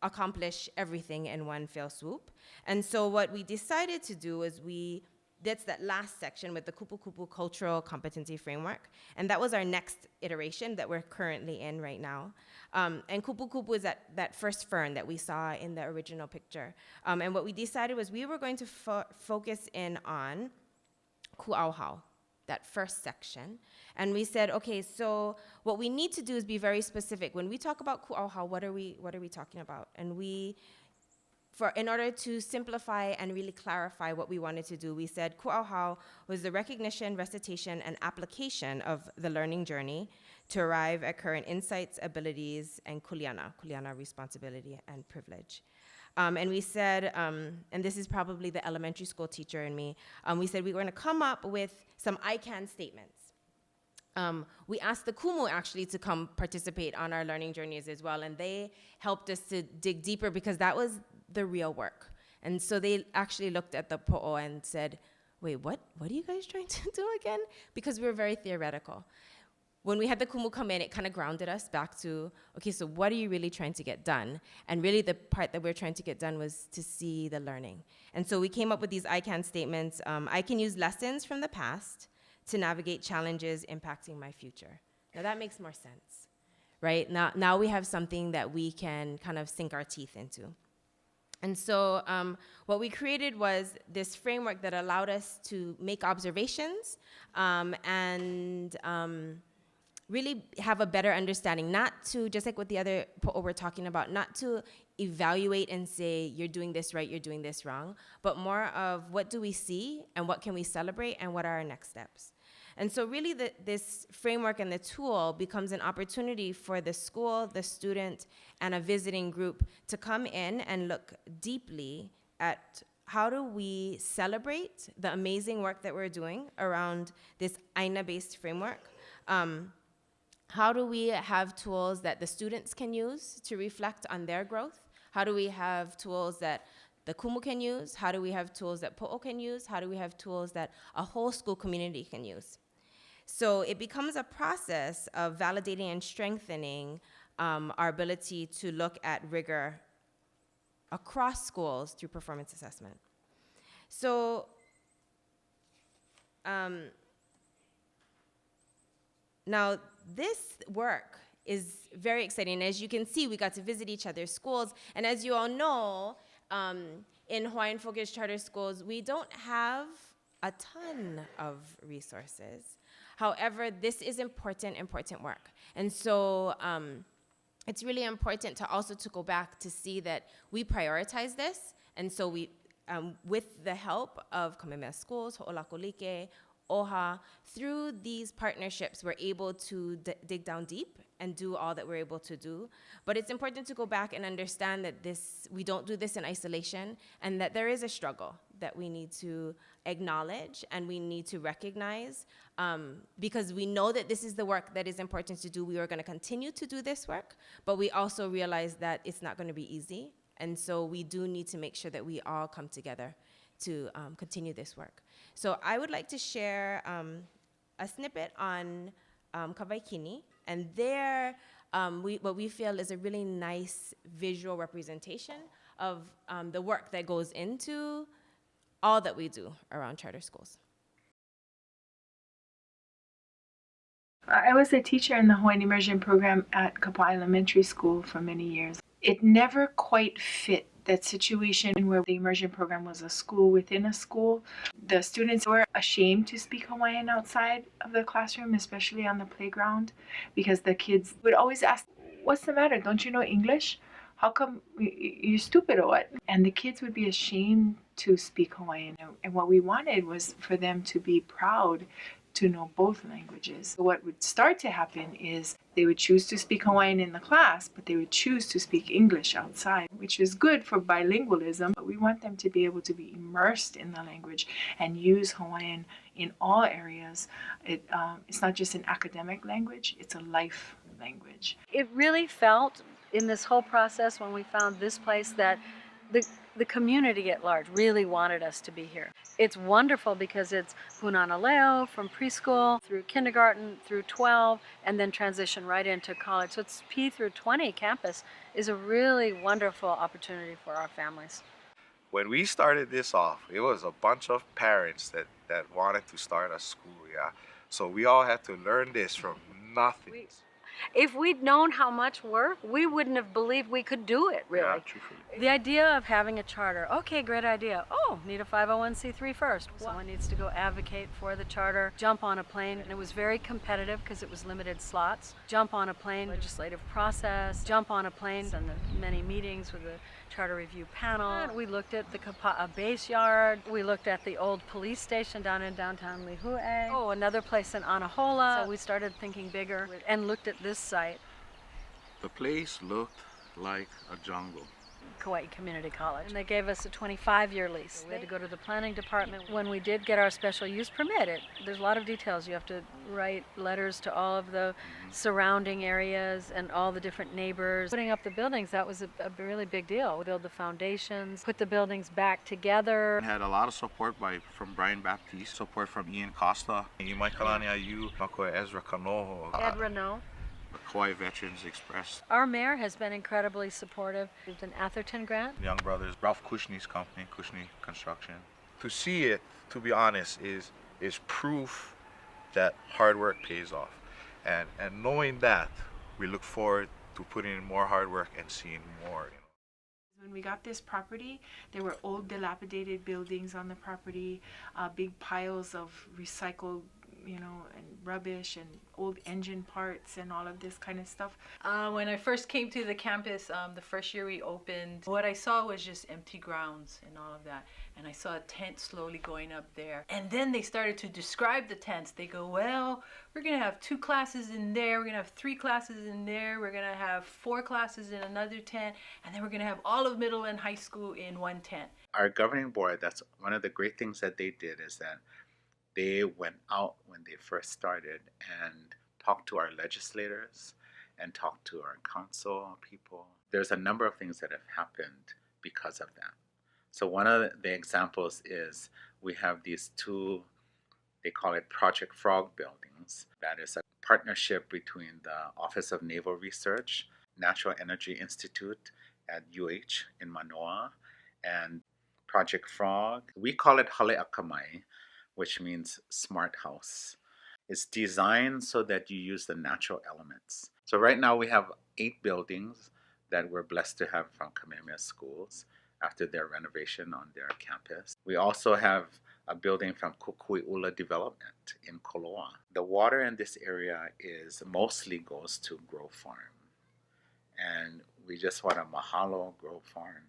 accomplish everything in one fell swoop. And so what we decided to do is we that's that last section with the Kupu Kupu Cultural Competency Framework. And that was our next iteration that we're currently in right now. And Kupu Kupu is that first fern that we saw in the original picture. And what we decided was we were going to focus in on Ku'auhau, that first section. And we said, okay, so what we need to do is be very specific. When we talk about Ku'auhau, what are we talking about? And in order to simplify and really clarify what we wanted to do, we said Ku'auhau was the recognition, recitation, and application of the learning journey to arrive at current insights, abilities, and kuleana, responsibility and privilege. And we said, and this is probably the elementary school teacher in me, we said we were going to come up with some I can statements. We asked the Kumu actually to come participate on our learning journeys as well, and they helped us to dig deeper because that was the real work. And so they actually looked at the po'o and said, wait, what are you guys trying to do again? Because we were very theoretical. When we had the Kumu come in, it kind of grounded us back to, okay, so what are you really trying to get done? And really the part that we're trying to get done was to see the learning. And so we came up with these I can statements. I can use lessons from the past to navigate challenges impacting my future. Now that makes more sense, right? Now we have something that we can kind of sink our teeth into. And so what we created was this framework that allowed us to make observations and really have a better understanding, not to, just like what the other po'o were talking about, not to evaluate and say, you're doing this right, you're doing this wrong, but more of what do we see and what can we celebrate and what are our next steps. And so really this framework and the tool becomes an opportunity for the school, the student, and a visiting group to come in and look deeply at how do we celebrate the amazing work that we're doing around this AINA-based framework. How do we have tools that the students can use to reflect on their growth? How do we have tools that the Kumu can use? How do we have tools that po'o can use? How do we have tools that a whole school community can use? So it becomes a process of validating and strengthening our ability to look at rigor across schools through performance assessment. So now this work is very exciting. As you can see, we got to visit each other's schools. And as you all know, in Hawaiian Focused Charter Schools, we don't have a ton of resources. However, this is important work. And so it's really important to also to go back to see that we prioritize this. And so we, with the help of Kamehameha Schools, Ho'olakolike, OHA, through these partnerships, we're able to dig down deep and do all that we're able to do. But it's important to go back and understand that we don't do this in isolation, and that there is a struggle that we need to acknowledge and we need to recognize, because we know that this is the work that is important to do. We are going to continue to do this work, but we also realize that it's not going to be easy. And so we do need to make sure that we all come together to continue this work. So I would like to share a snippet on Kavaikini, and there what we feel is a really nice visual representation of the work that goes into all that we do around charter schools. I was a teacher in the Hawaiian Immersion program at Kapaa Elementary School for many years. It never quite fit that situation where the immersion program was a school within a school. The students were ashamed to speak Hawaiian outside of the classroom, especially on the playground, because the kids would always ask, "What's the matter? Don't you know English? How come you're stupid or what?" And the kids would be ashamed to speak Hawaiian. And what we wanted was for them to be proud to know both languages. What would start to happen is they would choose to speak Hawaiian in the class, but they would choose to speak English outside, which is good for bilingualism, but we want them to be able to be immersed in the language and use Hawaiian in all areas. It's not just an academic language, it's a life language. It really felt in this whole process when we found this place that the community at large really wanted us to be here. It's wonderful because it's Punana Leo from preschool through kindergarten through 12 and then transition right into college. So it's P through 20 campus is a really wonderful opportunity for our families. When we started this off, it was a bunch of parents that wanted to start a school, yeah. So we all had to learn this from nothing. If we'd known how much work, we wouldn't have believed we could do it, really. Yeah, truthfully. The idea of having a charter, okay, great idea. Oh, need a 501c3 first. Someone needs to go advocate for the charter, jump on a plane, and it was very competitive because it was limited slots. Jump on a plane, legislative process, jump on a plane, and the many meetings with the charter review panel. We looked at the Kapa'a base yard. We looked at the old police station down in downtown Lihue. Oh, another place in Anahola. So we started thinking bigger and looked at this site. The place looked like a jungle. Kauai Community College. And they gave us a 25-year lease. We had to go to the planning department. When we did get our special use permit, there's a lot of details. You have to write letters to all of the surrounding areas and all the different neighbors. Putting up the buildings, that was a really big deal. We build the foundations, put the buildings back together. Had a lot of support from Brian Baptiste, support from Ian Costa, Ezra Kanoho, Ed Renault. Kauai Veterans Express. Our mayor has been incredibly supportive. There's an Atherton grant. Young brothers, Ralph Kushney's company, Kushney Construction. To see it, to be honest, is proof that hard work pays off. And knowing that, we look forward to putting in more hard work and seeing more. When we got this property, there were old dilapidated buildings on the property, big piles of recycled and rubbish and old engine parts and all of this kind of stuff. When I first came to the campus, the first year we opened, what I saw was just empty grounds and all of that. And I saw a tent slowly going up there. And then they started to describe the tents. They go, well, we're gonna have 2 classes in there, we're gonna have 3 classes in there, we're gonna have 4 classes in another tent, and then we're gonna have all of middle and high school in one tent. Our governing board, that's one of the great things that they did, is that they went out when they first started and talked to our legislators and talked to our council people. There's a number of things that have happened because of that. So one of the examples is we have these 2, they call it Project Frog buildings. That is a partnership between the Office of Naval Research, Natural Energy Institute at UH in Manoa, and Project Frog. We call it Hale'akamai, which means smart house. It's designed so that you use the natural elements. So right now we have 8 buildings that we're blessed to have from Kamehameha schools after their renovation on their campus. We also have a building from Kukui'ula Development in Koloa. The water in this area mostly goes to Grove Farm. And we just want to mahalo Grove Farm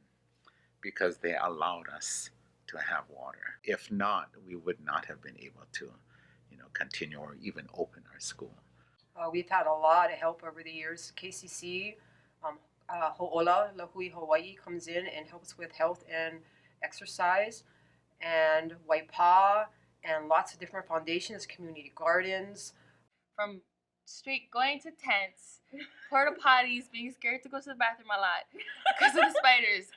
because they allowed us to have water. If not, we would not have been able to, continue or even open our school. We've had a lot of help over the years. KCC, Ho'ola, Lahui Hawaii comes in and helps with health and exercise, and Waipa, and lots of different foundations, community gardens. From straight going to tents, porta potties, being scared to go to the bathroom a lot because of the spiders,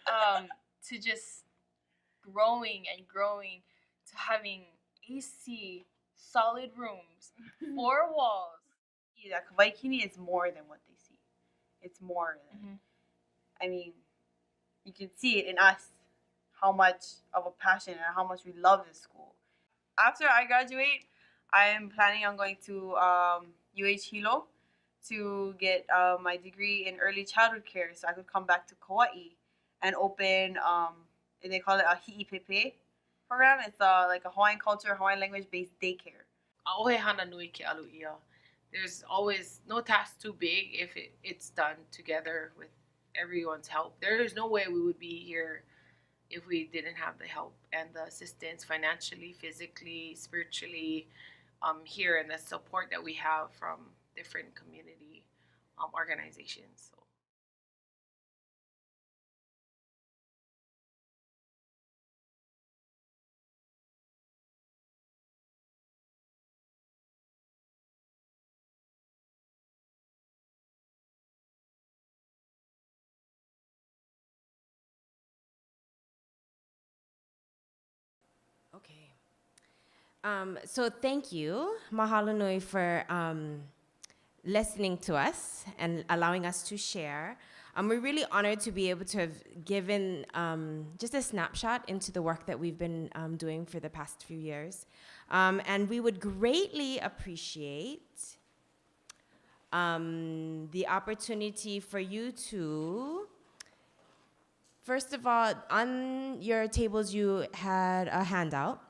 to just growing to having AC, solid rooms, 4 walls. Yeah, Waikini is more than what they see. It's more than, I mean, you can see it in us, how much of a passion and how much we love this school. After I graduate, I am planning on going to UH Hilo to get my degree in early childhood care so I could come back to Kauai and open, they call it a Hi'ipepe program. It's like a Hawaiian culture, Hawaiian language-based daycare. A'ohehana nui ke alu'ia. There's always no task too big if it's done together with everyone's help. There is no way we would be here if we didn't have the help and the assistance financially, physically, spiritually here, and the support that we have from different community organizations. So. Okay. So thank you, mahalo nui, for listening to us and allowing us to share. We're really honored to be able to have given just a snapshot into the work that we've been doing for the past few years. And we would greatly appreciate the opportunity for you to, first of all, on your tables you had a handout.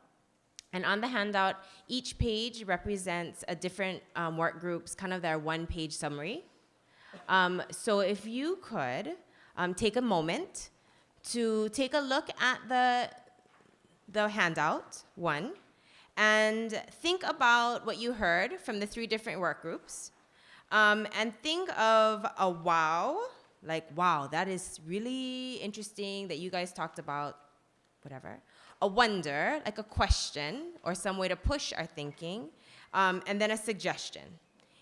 And on the handout, each page represents a different work group's kind of their one-page summary. So if you could take a moment to take a look at the handout, one, and think about what you heard from the 3 different work groups, and think of a wow, like, wow, that is really interesting that you guys talked about, whatever. A wonder, like a question or some way to push our thinking, and then a suggestion.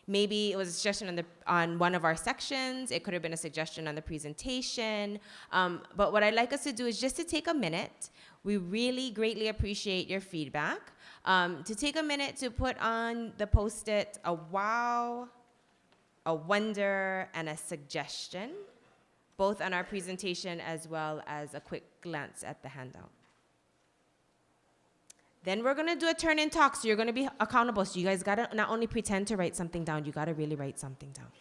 Maybe it was a suggestion on one of our sections. It could have been a suggestion on the presentation. But what I'd like us to do is just to take a minute. We really greatly appreciate your feedback. To take a minute to put on the Post-it a wow, a wonder, and a suggestion, both on our presentation as well as a quick glance at the handout. Then we're gonna do a turn and talk, so you're gonna be accountable. So you guys gotta not only pretend to write something down, you gotta really write something down.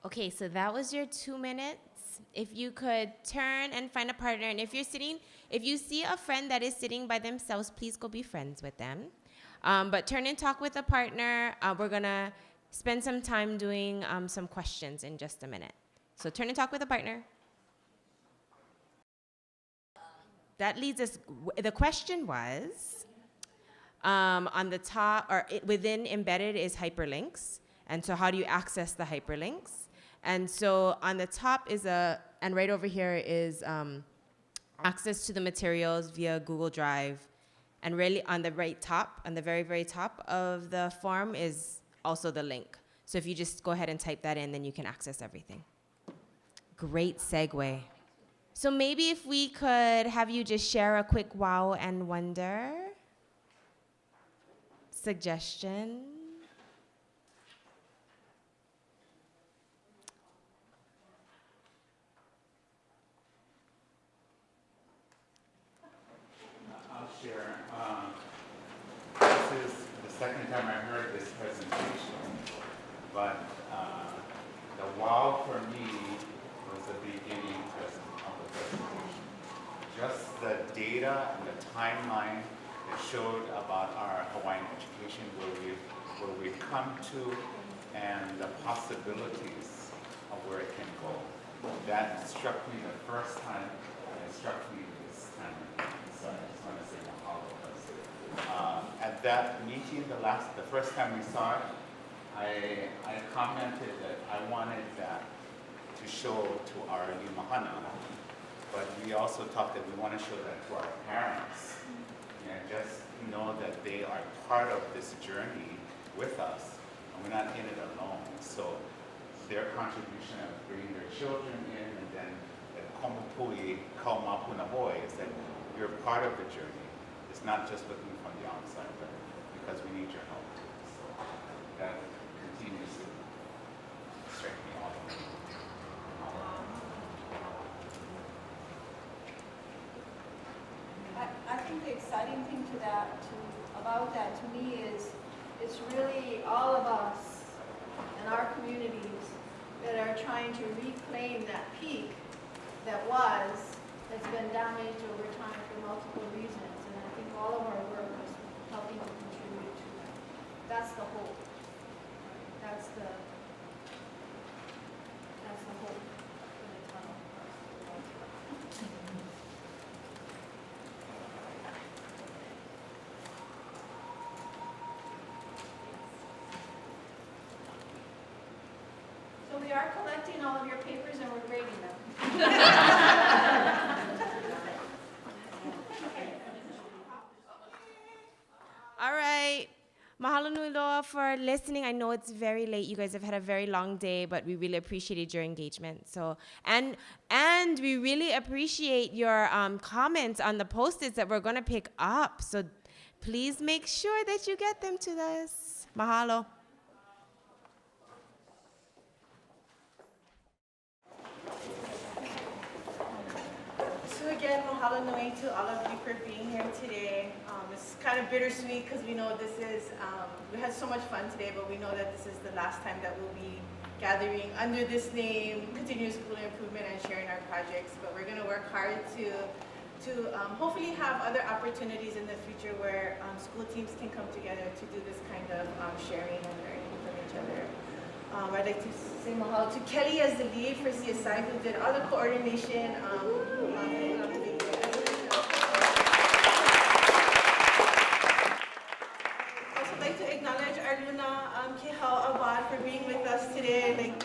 Okay, so that was your 2 minutes. If you could turn and find a partner, and if you see a friend that is sitting by themselves, please go be friends with them. But turn and talk with a partner. We're gonna spend some time doing some questions in just a minute. So turn and talk with a partner. That leads us, the question was, on the top, or within embedded is hyperlinks. And so how do you access the hyperlinks? And so on the top is and right over here is access to the materials via Google Drive. And really on the right top, on the very, very top of the form is also the link. So if you just go ahead and type that in, then you can access everything. Great segue. So maybe if we could have you just share a quick wow and wonder suggestion. I'll share. This is the second time I heard this presentation, but the wow for me was the beginning of the presentation. Just the data and the timeline that showed about our Hawaiian education, where we've come to, and the possibilities of where it can go. That struck me the first time, and it struck me this time. So I just want to say mahalo. At that meeting, the first time we saw it, I commented that I wanted that to show to our limahana, but we also talked that we want to show that to our parents, and just know that they are part of this journey with us, and we're not in it alone. So their contribution of bringing their children in, and then at Komupui, Kaumapuna Boy, is that you're part of the journey. It's not just looking from the outside, but because we need your help. So that continues to strike me all the way. I think the exciting thing about that to me is it's really all of us and our communities that are trying to reclaim that peak that's been damaged over time for multiple reasons. And I think all of our work is helping to contribute to that. That's the hope. That's the hope in the tunnel. So we are collecting all of your papers and we're grading them. All right. Mahalo nui loa for listening. I know it's very late. You guys have had a very long day, but we really appreciated your engagement. So, and we really appreciate your comments on the Post-its that we're going to pick up. So please make sure that you get them to us. Mahalo. again, mahalo nui to all of you for being here today. It's kind of bittersweet because we know this is, we had so much fun today, but we know that this is the last time that we'll be gathering under this name, Continuous School Improvement, and sharing our projects. But we're going to work hard to hopefully have other opportunities in the future where school teams can come together to do this kind of sharing and learning from each other. I'd like to say mahalo to Kelly as the lead for CSI, who did all the coordination. Also like to acknowledge our Luna Kehao Abad for being with us today. It's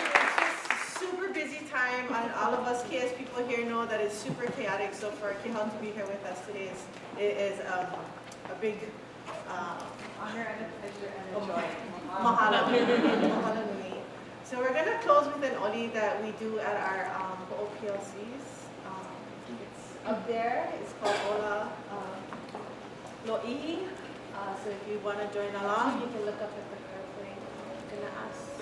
just super busy time, and all of us KS people here know that it's super chaotic. So for Kehao to be here with us today is a big honor and a pleasure and a joy. Mahalo. Mahalo nui. So we're going to close with an oli that we do at our OPLCs. It's up there. It's called Ola Lo'ihi. So if you want to join along, you can look up at the PowerPoint. I'm going to ask